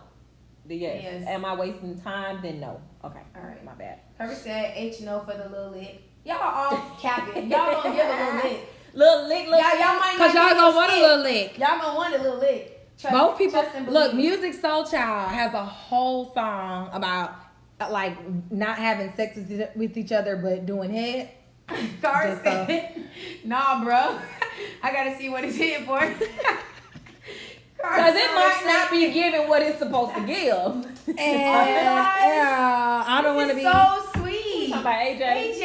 the yes. Yes. Am I wasting time? Then no. Okay. All right. My bad. Herbert said H no for the little lick. Y'all all capping. Y'all gonna give a little lick. Little lick, little. Y'all might Cause not y'all get gonna no want a stick. little lick. Y'all gonna want a little lick. Trust, Both people trust and look. believe. Music Soul Child has a whole song about like not having sex with each other but doing head. Car Just so. said, nah, bro. I gotta see what it's hitting for. Because it might not be giving what it's supposed to give. And yeah, I don't want to be. So sweet. Talking about AJ. AJ.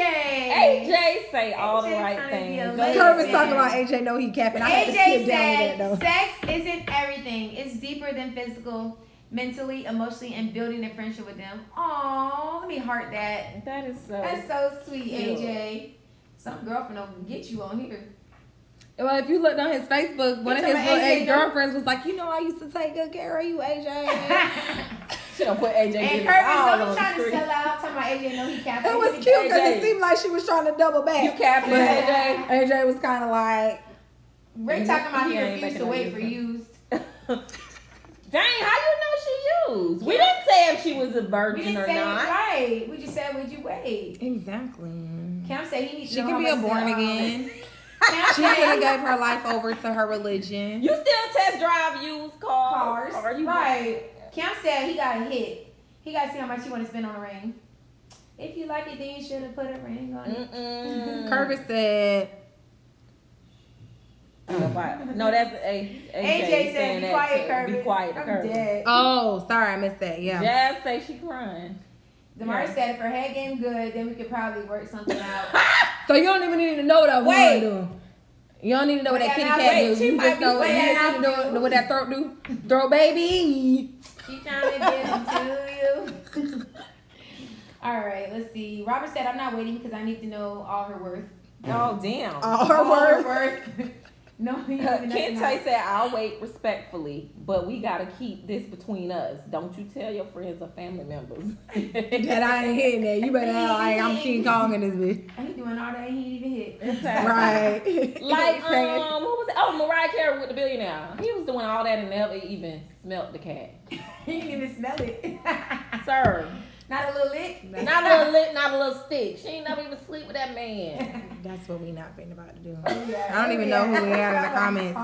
AJ say all the AJ right trying to be things. a Go lady. ahead. Kirby's talking about AJ. No, he capping. I had to AJ skip down to that said, though. sex isn't everything. It's deeper than physical, mentally, emotionally, and building a friendship with them. Aww, let me heart that. That is so. That's so sweet, Cute. AJ. Some girlfriend will get you on here. Well, if you looked on his Facebook, one of his talking little about AJ ex-girlfriends was like, you know, I used to take good care of you, AJ. She don't put AJ And business Kirby's all don't on be the trying to street. sell out. Talking about AJ, no, he can't. It was cute because AJ. it seemed like she was trying to double back. You capping, But AJ? AJ was kind of like, Ray talking about he He ain't refused to making no wait for difference. used. Dang, how you know she used? We didn't say if she was a We virgin didn't or say not. it right. We just said, would you wait? exactly. Cam said he needs to She know can how be a much born to, again. Cam She could have said gave her life over to her religion. You still test drive used cars? cars. Or you Right. Cam said he got a hit. He got to see how much he want to spend on a ring. If you like it, then you should have put a ring on it. Mm-mm. Kirby said, No, that's AJ AJ saying said, be that quiet, too. Kirby. Be quiet, I'm Kirby. dead. oh, sorry, I missed that. Yeah. Jazz say she crying. Damari Yeah. said if her head game good, then we could probably work something out. So you don't even need to know what that Wait. wood do. You don't need to know what that kitty Wait, cat do. she You might just be know, you saying just need to that. know what that throat do. Throat baby. She trying to get into you. All right, let's see. Robert said, I'm not waiting because I need to know all her worth. Oh, damn. All her All words. No, he even Kente said, I'll wait respectfully, but we got to keep this between us. Don't you tell your friends or family members. That I ain't hitting that. You better act like I'm King Kong in this bitch. He doing all that, he ain't even hit. Right. Like, what was it? Oh, Mariah Carey with the Billionaire. He was doing all that and never even smelt the cat. He didn't even smell it. Sir. Not a little lick. Not a little lick, not a little stick. She ain't never even sleep with that man. That's what we not been about to do. Yeah. I don't even know who we had in the comments.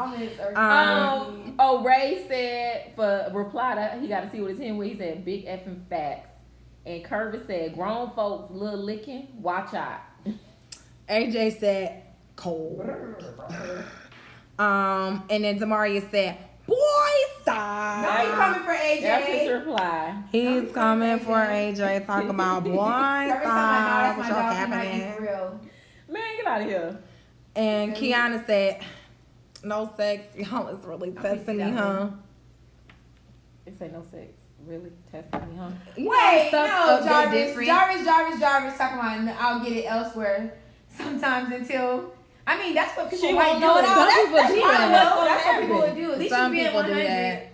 Ray said for reply to he got to see what it's in where he said big effing facts. And Curvis said grown folks little licking, watch out. AJ said cold. And then Demaria said, boy, stop. No, he coming for AJ. That's his reply. He's coming for AJ talking about boy, Every stop. time What's I know your that's my dog, he might be happening? for real. Man, get out of here. And Kiana said, no sex. Y'all is really testing me, that huh? It say no sex. Really testing me, huh? You know, Wait, stuff no, up there Jarvis, different. Jarvis talking about I'll get it elsewhere. Sometimes until I mean, that's what people She might won't do. know it all. Some people That's do part of that. what's That's gonna what people would happen. do. At least Some you being people do 100. that.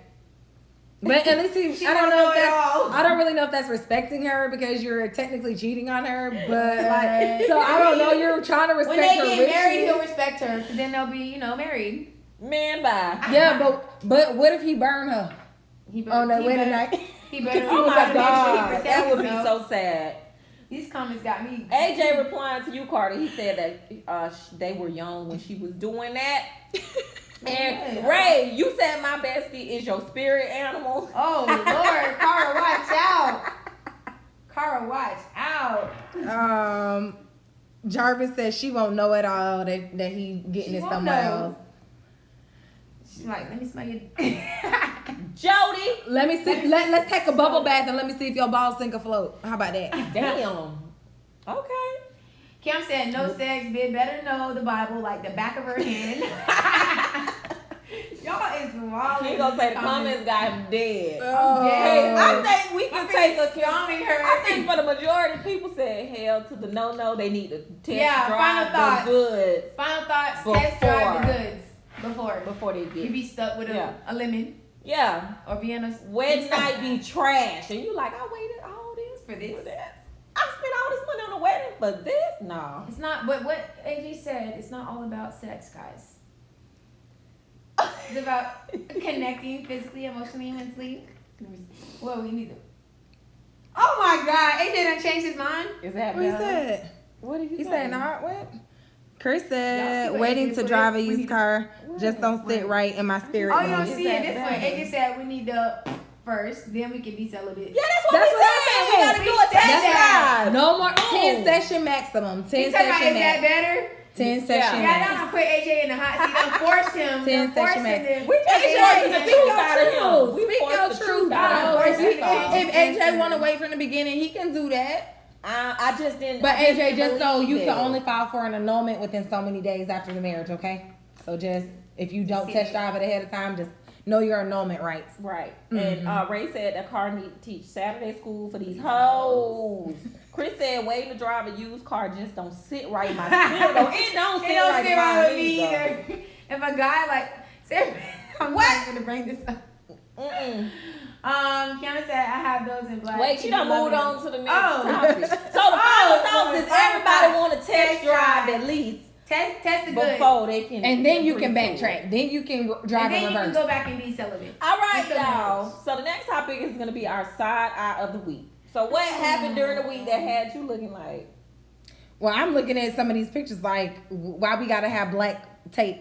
But at least She I don't won't know know if it that's, all. I don't really know if that's respecting her because you're technically cheating on her. But like, so I don't know. You're trying to respect When they her get wishes. married, he'll respect her. Because then they'll be, married. Man, bye. Yeah, but what if he burned her He on that he wedding better- night? He better. Oh he my better make sure he God, protects that would be himself. so sad. These comments got me. AJ replying to you, Carter. He said that they were young when she was doing that. And Ray, you said my bestie is your spirit animal. Oh Lord, Cara, watch out. Cara, watch out. Jarvis says she won't know at all that he getting She it won't somewhere know. else. She's like, let me smell your. Jody. Let me see. Let's take a bubble bath and let me see if your balls sink or float. How about that? Damn. Okay. Kim said, no sex, bitch. Better know the Bible like the back of her hand. Y'all is wild. He gonna say the comments got him dead. Oh. Hey, I think we My can friend take a storming her. I think for the majority of people said hell to the no. They need to test Yeah, final drive thoughts. the goods Final thoughts, test drive the Before. goods. Before they you get. be stuck with a lemon Yeah. or Vienna. Wedding night be trash. And you like, I waited all this For this. that. I spent all this money on a wedding for this? No. It's not, but what AJ said, it's not all about sex, guys. It's about connecting physically, emotionally, and mentally. Well, we need to. Oh my God, AJ done changed his mind. Is that What he better? said? What did He say? said not what? Chris Y'all said see what waiting AJ to put drive a in? We used need- car just don't sit right in my spirit. Oh, you don't mode. see it that this way. better? AJ said we need to first, then we can be celibate. Yeah, that's what That's we what said. I We said. gotta do a test That's drive. No more Oh. 10 session maximum. 10 You talking about, session is that max. better? 10 session Yeah, Yeah, max. I don't put AJ in the hot seat. Don't force him. 10 Don't force session him max. to. We just AJ, forcing the speak truth your out of him. We Speak forced your the truth. truth out of No, him. if That's all. AJ want to wait from the beginning, he can do that. I just didn't. But I just AJ, didn't just know you believe can it. only file for an annulment within so many days after the marriage, okay? So just, if you don't test drive it ahead of time, just know your annulment rights. Right. Mm-hmm. And Ray said the car need to teach Saturday school for these hoes. Chris said waiting to drive a used car just don't sit right in my spirit. Though. It don't sit It don't right sit in right my with me either. If a guy like, Sarah, I'm not gonna bring this up. Mm-mm. Kiana said I have those in black. Wait, she done moved on to the next Oh. topic. So the final Oh, thoughts is final everybody thoughts. want to test Test drive drive. at least Test the good. before they can. And then you can proceed. backtrack. Then you can drive And then in you can reverse. go back and be celibate. All right, Until y'all. marriage. So the next topic is gonna be our side eye of the week. So what happened during the week that had you looking like? Well, I'm looking at some of these pictures like, why we gotta have black tape?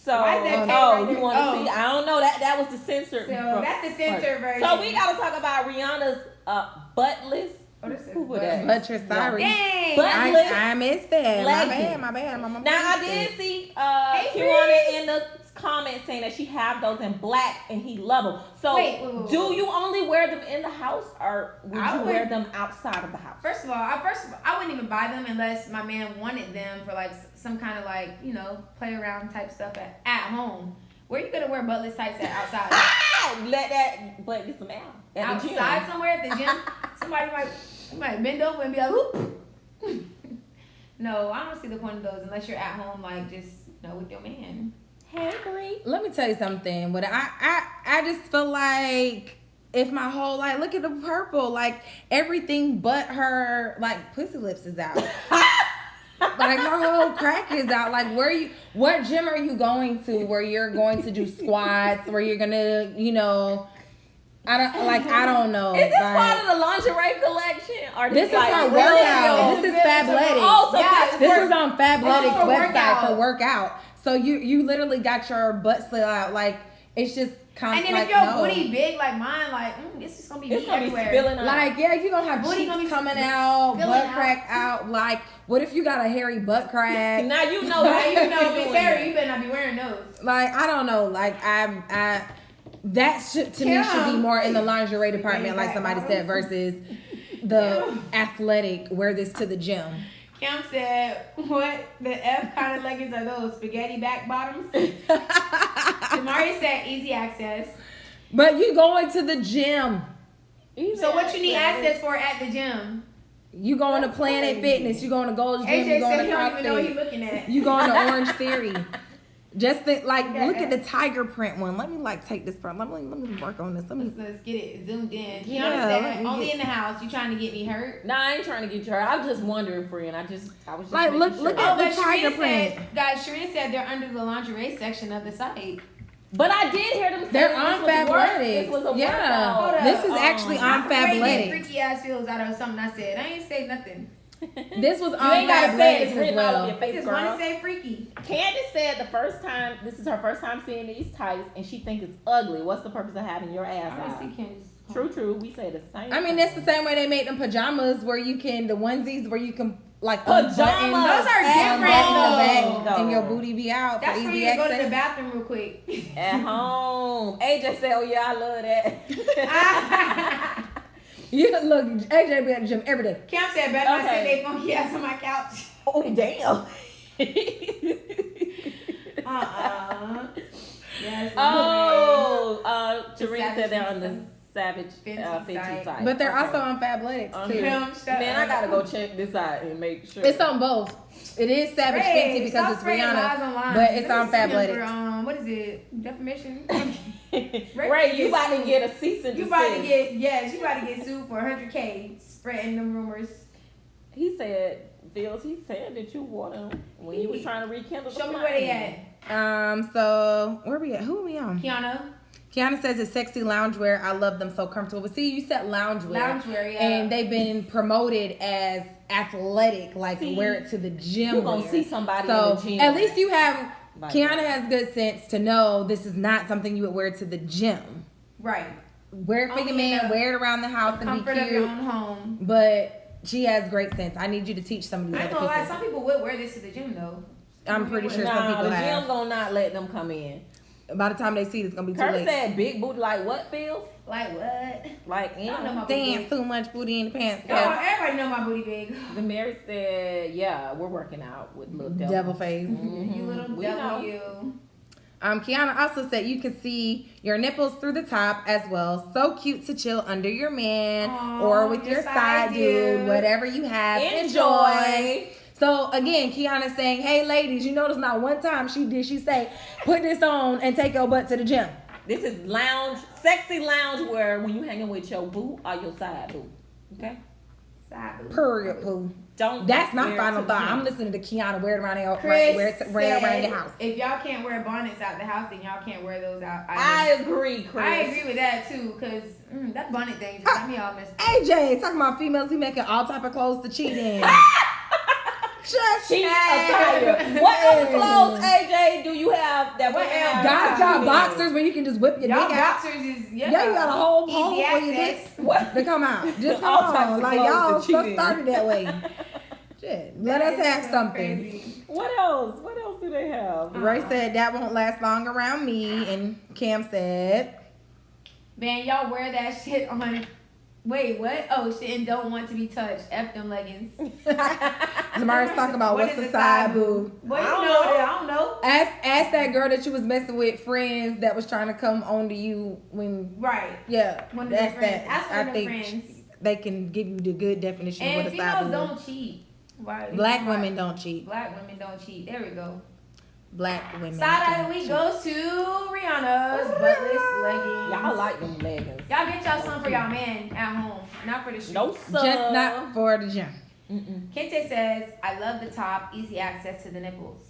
So, Why is that tape oh, right you there? want to Oh. see? I don't know. That was the censored. So that's the censored version. So we gotta talk about Rihanna's buttless. Oh, this is Who was butt. that? Buttress, sorry. Dang. But- I missed that. Leggings. My bad. Now I did see Hey, Kiwana in the comments saying that she have those in black and he love them. So Wait. do you only wear them in the house or would I you would- wear them outside of the house? First of all, I wouldn't even buy them unless my man wanted them for like some kind of like, play around type stuff at home. Where you gonna wear buttless tights at outside? Let that butt get some air at the gym. Outside somewhere at the gym, somebody might bend over and be like, whoop. No, I don't see the point of those unless you're at home, like just with your man. Hey, Bree. Let me tell you something. What I just feel like if my whole look at the purple, like everything but her pussy lips is out. Like her whole crack is out. Like what gym are you going to where you're going to do squats, where you're gonna, I don't know. Is this part of the lingerie collection? Or This is like her real? workout. This is Fabletics. Oh, so Yeah, This is on This Fabletics is for website workout. for workout. So you literally got your butt slit out. Like it's just kind And of then like if your no. booty big like mine, this is gonna be It's meat gonna be everywhere. spilling out. Like yeah, you're gonna have Booty cheeks gonna be coming spilling out, butt out. crack out. Like what if you got a hairy butt crack? Now you know Now that you know, doing Miss Sarah, that. you better not be wearing those. Like I don't know. Like I that should to me should be more in the lingerie department, like somebody said, versus the athletic. Wear this to the gym. Kim said, what the F kind of leggings are those? Spaghetti back bottoms? Jamari said easy access. But you going to the gym. So what you need access for at the gym? You going to Planet Fitness. You going to Gold's Gym. You AJ going said to he don't even know what CrossFit. he's looking at. You going to Orange Theory. Just think, like, Yeah. look at the tiger print one. Let me like take this part. Let me work on this. Let's get it zoomed in. Kiana Yeah, let said, me only get- in the house. You trying to get me hurt? Nah, I ain't trying to get you hurt. I was just wondering, friend. I was just Like, making look sure. at the but tiger Sharina print. said, guys, Sharina said they're under the lingerie section of the site. But I did hear them say They're this on was work. Fabletics. This was a Yeah. workout. This is actually on I'm afraid to get Fabletics. freaky ass feels out of something I said. I ain't say nothing. This was You on ain't gotta say it. It's Fabletics as written all over your well. I face, just want girl. to say freaky. Candace said this is her first time seeing these tights, and she thinks it's ugly. What's the purpose of having your ass out? Obviously, Candace. True. We say the same. I mean, that's the same way they made them pajamas where you can, the onesies where you can, like, Pajamas. unbutton- Those are unbutton different. the back No. and your booty be out That's for for easy you to go to the access. bathroom real quick. At home. AJ said, "Oh yeah, I love that." You look, AJ be at the gym every day. Cam said, better not Okay. sit they funky ass on my couch. Oh damn. Yes. Jareen said they're on the Savage Fenty Fenty site. site. But they're Okay. also on Fabletics too. Cam, shut Man, up. I gotta go check this out and make sure. It's on both. It is Savage Ray, Fenty because stop it's spreading lies Rihanna, online. but it's Let on me sue him Fabletics. For, what is it? Defamation? Ray, you about to get a cease and You desist. about to get, yes, you about to get sued for 100K spreading them rumors. He said, Bills, he said that you wore them when you was trying to rekindle the Show me flame. where they at. So where we at? Who are we on? Kiana. Kiana says it's sexy loungewear. I love them, so comfortable. But see, you said loungewear. Loungewear, yeah. And they've been promoted as athletic, like See, wear it to the gym. You gonna wear. see somebody So in the gym. at least you have. Like Kiana that. has good sense to know this is not something you would wear to the gym. Right. Wear it for Only your man, in the wear it around the house and be Comfort of your cute. own home. But she has great sense. I need you to teach some of these I ain't other gonna lie, people. some people would wear this to the gym though. I'm pretty sure some Nah, people the have. gym gonna not let them come in. By the time they see it, it's gonna be too Kurt late. said big booty like what, Phil? Like what? Like I don't know in my booty Dance big. too much booty in the pants. Y'all, everybody know my booty big. the Mary said, yeah, we're working out with little devil. Devil face. Mhm. You little We devil, know. you. Kiana also said you can see your nipples through the top as well. So cute to chill under your man Aw, or with your your side side dude, dude. whatever you have. Enjoy. So again, Kiana's saying, hey ladies, you notice not one time she say, put this on and take your butt to the gym. This is sexy lounge wear when you hanging with your boo or your side boo. Okay? Side boob. Period, poo. Don't That's my wear it final to the thought. gym. I'm listening to Kiana wear it around your Chris wear it around your said, house. if y'all can't wear bonnets out the house, then y'all can't wear those out. I agree, Chris. I agree with that too, cause that bonnet thing just got me all messed up. AJ talking about females who making all type of clothes to cheat in. Just Cheap Hey. attire. What other clothes, AJ, do you have that What women else? have? guys got boxers where you can just whip your Y'all dick out. boxers is Yeah, you got a whole hole easy for your dick access. What? to come out. Just All come types on. of Like clothes y'all to cheat just in. started that way. Shit. Let That us is have so something. crazy. What else? What else do they have? Ray said that won't last long around me, and Cam said, Man, y'all wear that shit on. Wait, what? Oh shit, and don't want to be touched. F them leggings. Tamara's talking about What what's is the a side side boob. What you I don't know? know. I don't know. Ask that girl that you was messing with, friends that was trying to come on to you when, Right. yeah, One of that's their friends. that. Ask one I of their think friends. they can give you the good definition And of what a side females boob is. don't cheat. Right. Black Right. women don't cheat. Black women don't cheat. There we go. Black women. Side eye of don't the week cheat. goes to Rihanna's buttless leggings. Y'all like them leggings. Y'all get y'all some for y'all man at home, not for the street. No, sir. Just not for the gym. Mm-mm. Kente says, I love the top, easy access to the nipples.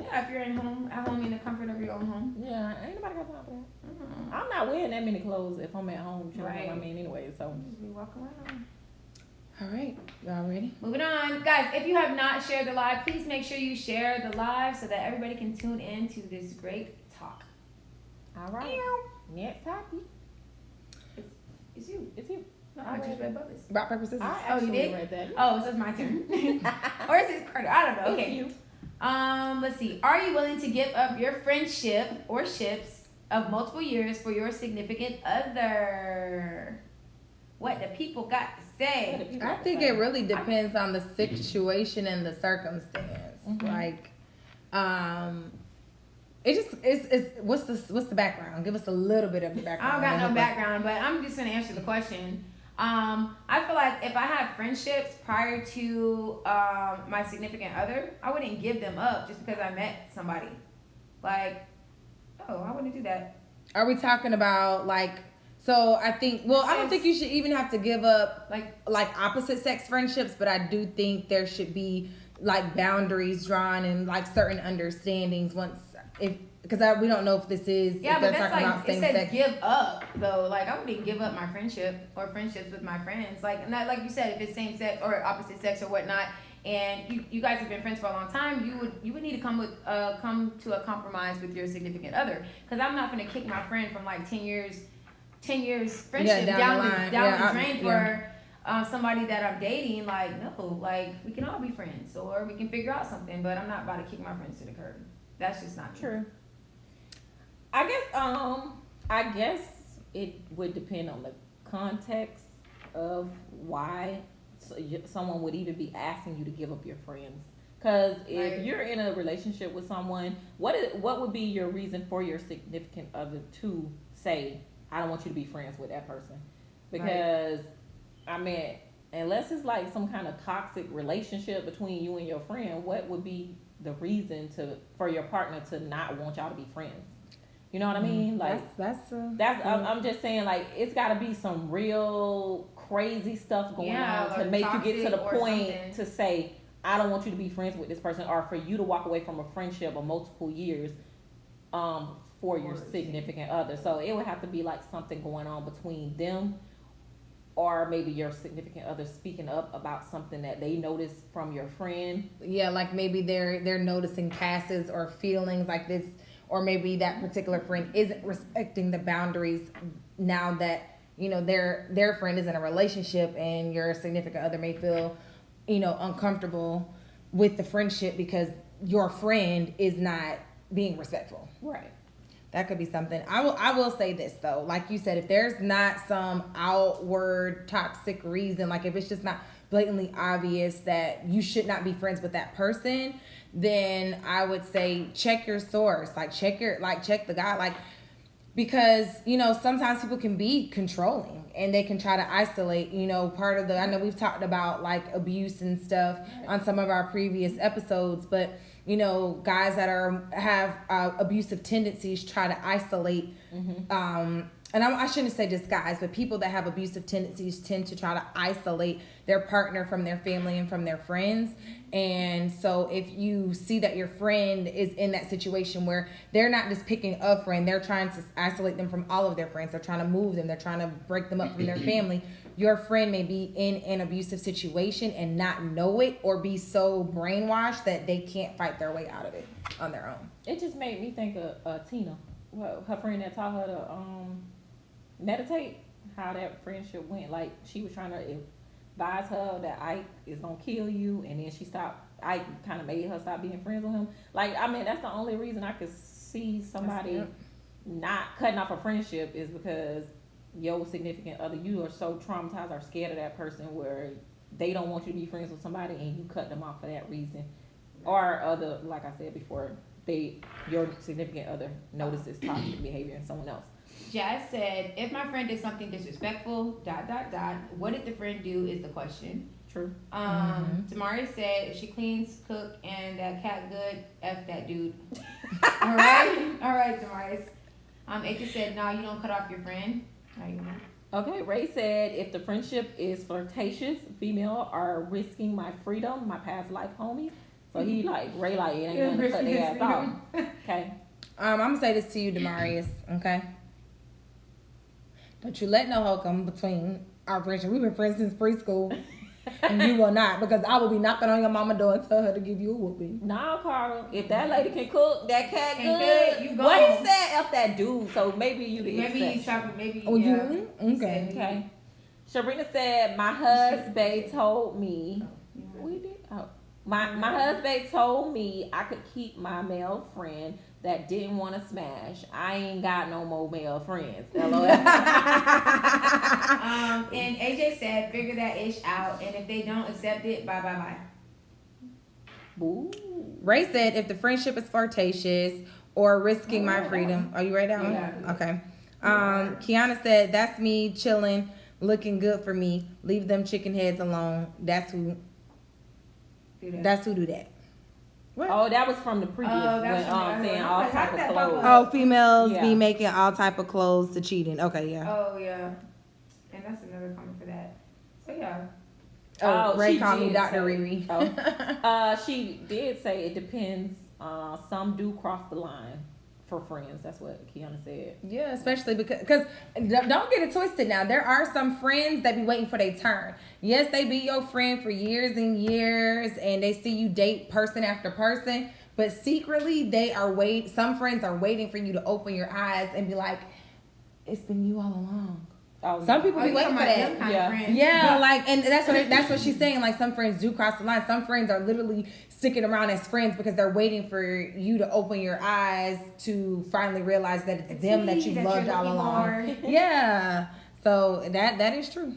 Yeah, if you're at home in the comfort of your own home. Yeah, ain't nobody got time for that. I'm not wearing that many clothes if I'm at home chilling with my Right. man anyway, so. Just be walking around. All right, y'all ready? Moving on. Guys, if you have not shared the live, please make sure you share the live so that everybody can tune in to this great talk. All right. Next topic. It's you. It's you. No, I just read bubbles. Rock, paper, scissors. I Oh, you actually did? read that. Oh, so it's my turn. Or is it Carter? I don't know. It's Okay. you. Let's see. Are you willing to give up your friendship or ships of multiple years for your significant other? What the people got to say? I think it really depends on the situation and the circumstance. Mhm. Like, it's what's the background? Give us a little bit of the I background. don't got no Help us. background, but I'm just gonna answer the question. I feel like if I had friendships prior to my significant other, I wouldn't give them up just because I met somebody. Like, oh, I wouldn't do that. Are we talking about like? So I think. Well, I don't think you should even have to give up like opposite sex friendships, but I do think there should be like boundaries drawn and like certain understandings once because we don't know if this is yeah, if but they're that's talking like about it same says sex. give up though. Like I wouldn't give up my friendship or friendships with my friends. Like not like you said, if it's same sex or opposite sex or whatnot, and you guys have been friends for a long time, you would need to come to a compromise with your significant other. Because I'm not gonna kick my friend from like 10 years friendship down the drain for somebody that I'm dating. Like no, like we can all be friends or we can figure out something, but I'm not about to kick my friends to the curb. That's just not true. I guess it would depend on the context of why someone would even be asking you to give up your friends. Because if you're in a relationship with someone, what would be your reason for your significant other to say, I don't want you to be friends with that person? Because, I mean, unless it's like some kind of toxic relationship between you and your friend, what would be the reason for your partner to not want y'all to be friends? You know what I mean? Like I'm just saying, like it's got to be some real crazy stuff going on to make you get to the point to say, I don't want you to be friends with this person, or for you to walk away from a friendship of multiple years for your significant other. So it would have to be like something going on between them, or maybe your significant other speaking up about something that they noticed from your friend. Yeah, like maybe they're noticing passes or feelings like this, or maybe that particular friend isn't respecting the boundaries now that, you know, their friend is in a relationship and your significant other may feel, you know, uncomfortable with the friendship because your friend is not being respectful. Right. That could be something. I will say this though, like you said, if there's not some outward toxic reason, like if it's just not blatantly obvious that you should not be friends with that person, then I would say check your source, check the guy, because, you know, sometimes people can be controlling and they can try to isolate, you know, I know we've talked about like abuse and stuff on some of our previous episodes, but you know, guys that have abusive tendencies try to isolate, and I shouldn't say just guys, but people that have abusive tendencies tend to try to isolate their partner from their family and from their friends. And so if you see that your friend is in that situation where they're not just picking a friend, they're trying to isolate them from all of their friends. They're trying to move them. They're trying to break them up from their family. Your friend may be in an abusive situation and not know it, or be so brainwashed that they can't fight their way out of it on their own. It just made me think of Tina, her friend that taught her to meditate, how that friendship went. Like she was trying to advise her that Ike is gonna kill you, and then Ike kind of made her stop being friends with him. Like, I mean, that's the only reason I could see somebody not cutting off a friendship is because your significant other, you are so traumatized or scared of that person where they don't want you to be friends with somebody and you cut them off for that reason. Or other, like I said before, your significant other notices toxic behavior in someone else. Jazz said, if my friend did something disrespectful, ... what did the friend do is the question. True. Tamari said, if she cleans, cook, and that cat good, F that dude. All right, Tamari. Aka said, no, you don't cut off your friend. Okay, Ray said, if the friendship is flirtatious, female are risking my freedom, my past life homies. So he Ray it ain't gonna cut their ass off. Okay. I'm gonna say this to you, Demarius, okay? Don't you let no hoe come between our friendship. We've been friends since preschool. And you will not, because I will be knocking on your mama door and tell her to give you a whooping. Nah, Carter. If that lady can cook, that cat good. You go. What he said, F that dude. So maybe you the exception. You? Okay. Sharina said, my husband told me. We did. Oh, my husband told me I could keep my male friend that didn't want to smash. I ain't got no more male friends. LOL. And AJ said, figure that ish out, and if they don't accept it, bye. Ooh. Ray said, if the friendship is flirtatious or risking my freedom. Are you ready down? Yeah. Okay. Kiana said, that's me chilling looking good for me. Leave them chicken heads alone. That's who do that. What? Oh, that was from the previous Oh, when that's from the saying other all one. type of How did that clothes. pop up? Oh, females Yeah. be making all type of clothes to cheating. Okay, yeah. Oh yeah, and that's another comment for that. So yeah. Oh, Ray she called me did Dr. say- Riri. She did say it depends. Some do cross the line for friends. That's what Kiana said. Yeah, especially because don't get it twisted now. There are some friends that be waiting for their turn. Yes, they be your friend for years and years, and they see you date person after person, but secretly some friends are waiting for you to open your eyes and be like, it's been you all along. Oh, Some people be you waiting for talking about that. them kind Yeah. of friends. Yeah, like, and that's what she's saying. Like, some friends do cross the line. Some friends are literally sticking around as friends because they're waiting for you to open your eyes to finally realize that it's them that you've loved all along. Yeah, so that is true.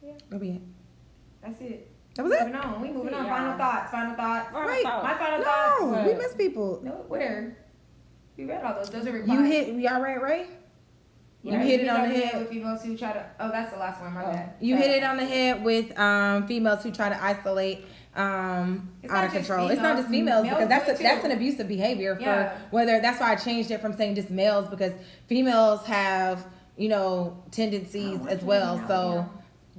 Yeah. That'll be it. That's it. That was it. Moving on. We moving on. Yeah. Final thoughts. Wait. My final thoughts. No, What? we miss people. No, where? We read all those. Those are replies. Y'all read Ray? Yeah, you hit it on the with head. females who try to. Oh, that's the last one. My bad. You hit it on the head with females who try to isolate out not of just control. It's not just females females, because males do it that's too. an abusive behavior for Yeah. whether that's why I changed it from saying just males because females have, tendencies as well. So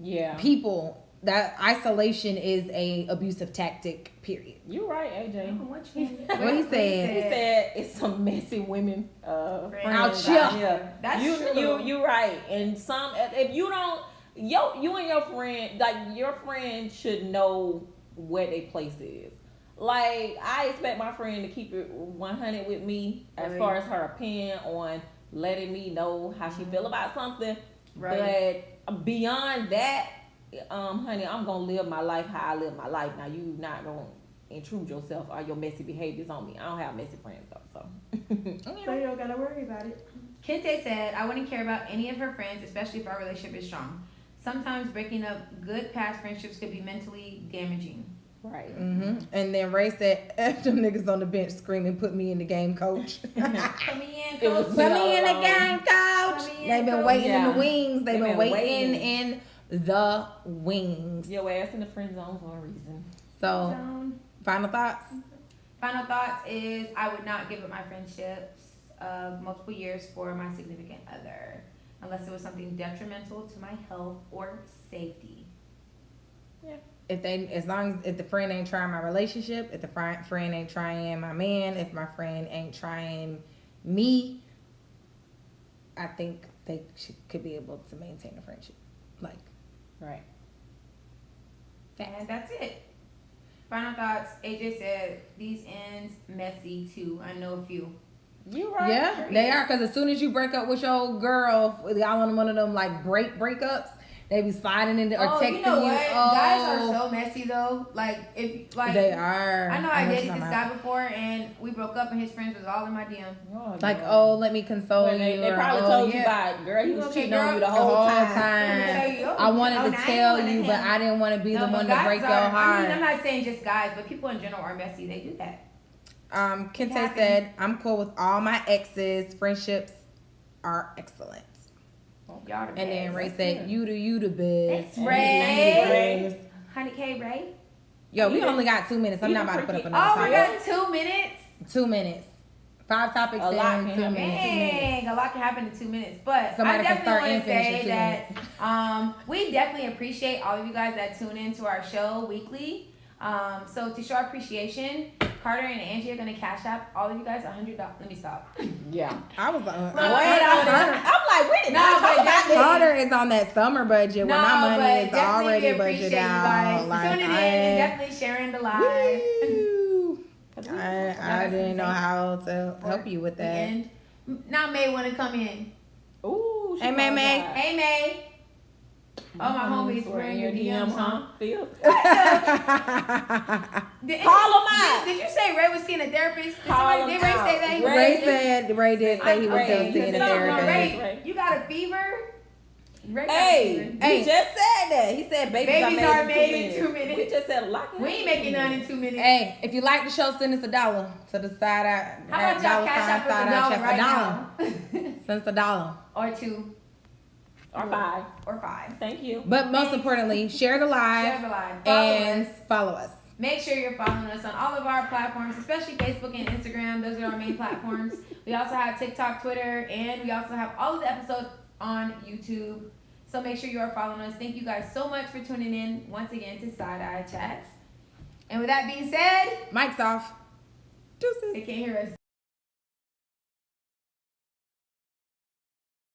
Yeah. people, that isolation is a abusive tactic, period. You right, AJ. What he said? He said it's some messy women Out friends here. out here. That's you true. you right. And some if you don't you and your friend, like your friend should know where their place is. Like I expect my friend to keep it 100 with me as Right. far as her opinion on letting me know how she feel about something. Right. But beyond that, honey, I'm gonna live my life how I live my life. Now you not gonna intrude yourself or your messy behaviors on me. I don't have messy friends though, so. So you don't gotta worry about it. Kente said, I wouldn't care about any of her friends, especially if our relationship is strong. Sometimes breaking up good past friendships could be mentally damaging. Right. And then Ray said, F them niggas on the bench screaming, put me in the game, coach. Put me in, It was coach. Put me in the game, coach. Put me in, They've been coach. waiting in Yeah. the wings. They've been waiting waiting. in the wings. Your ass in the friend zone for a reason. So, final thoughts? Final thoughts is I would not give up my friendships of multiple years for my significant other unless it was something detrimental to my health or safety. If the friend ain't trying my relationship, if the friend ain't trying my man, if my friend ain't trying me, I think they could be able to maintain a friendship. Like, Right. And that's it. Final thoughts. AJ said these ends messy too. I know a few. You right. yeah, they are. Because as soon as you break up with your old girl, y'all on one of them like breakups, they be sliding into or texting you know what? you. Guys are so messy though. Like if like they are. I know I what dated you're this talking guy about. before and we broke up and his friends was all in my DM. Oh, Like, yeah. oh, let me console Well, you. they or, probably oh, told you yeah. about girl. He was Okay, cheating on you girl, the whole time. Tell you, I wanted to now I tell ain't you, wanted but him. I didn't want to be the No, but one to guys break your are- heart. I mean, I'm not saying just guys, but people in general are messy. They do that. Kente happens. said, I'm cool with all my exes. Friendships are excellent. Y'all the And then best. Ray said, you the best. Thanks, Ray. Ray. 100K, Ray. Yo, we only got 2 minutes. I'm not about to put up another Oh, we topic. got 2 minutes. 2 minutes. 5 topics A lot in can 2 happen. minutes. Dang, a lot can happen in 2 minutes. But Somebody I can start definitely and want to finish in say 2 that we definitely appreciate all of you guys that tune in to our show weekly. So to show our appreciation, Carter and Angie are gonna cash out all of you guys $100. Let me stop. Yeah. I was I'm I'm like, we did No, not but talk about definitely- this. Carter is on that summer budget where my money but is definitely already we appreciate budgeted you guys out. Like, tuning in and definitely sharing the live. Woo. I didn't know how to help you with The that. end. Now May want to come in. Ooh, Hey, May, May. Hey May. Oh, my homies were in your DMs, huh? Phil. Did, Call 'em out. Did you say Ray was seeing a therapist? Did, Call somebody, 'em did Ray out. say that? He was Ray did say he was Ray, still seeing a no, therapist. Ray, you got a fever? Ray got a Hey, fever. he just said that. He said babies are made in 2 minutes. We just said a lot. We ain't making none in 2 minutes. Hey, if you like the show, send us $1 to the side out. How about y'all cash out for $1 right now? Send us $1. Or 2. Or 5. Or 5. Thank you. But most importantly, share the live. Share the live. And follow us. Make sure you're following us on all of our platforms, especially Facebook and Instagram. Those are our main platforms. We also have TikTok, Twitter, and we also have all of the episodes on YouTube. So make sure you are following us. Thank you guys so much for tuning in once again to Side Eye Chats. And with that being said, Mic's off. Deuces. they can't hear us.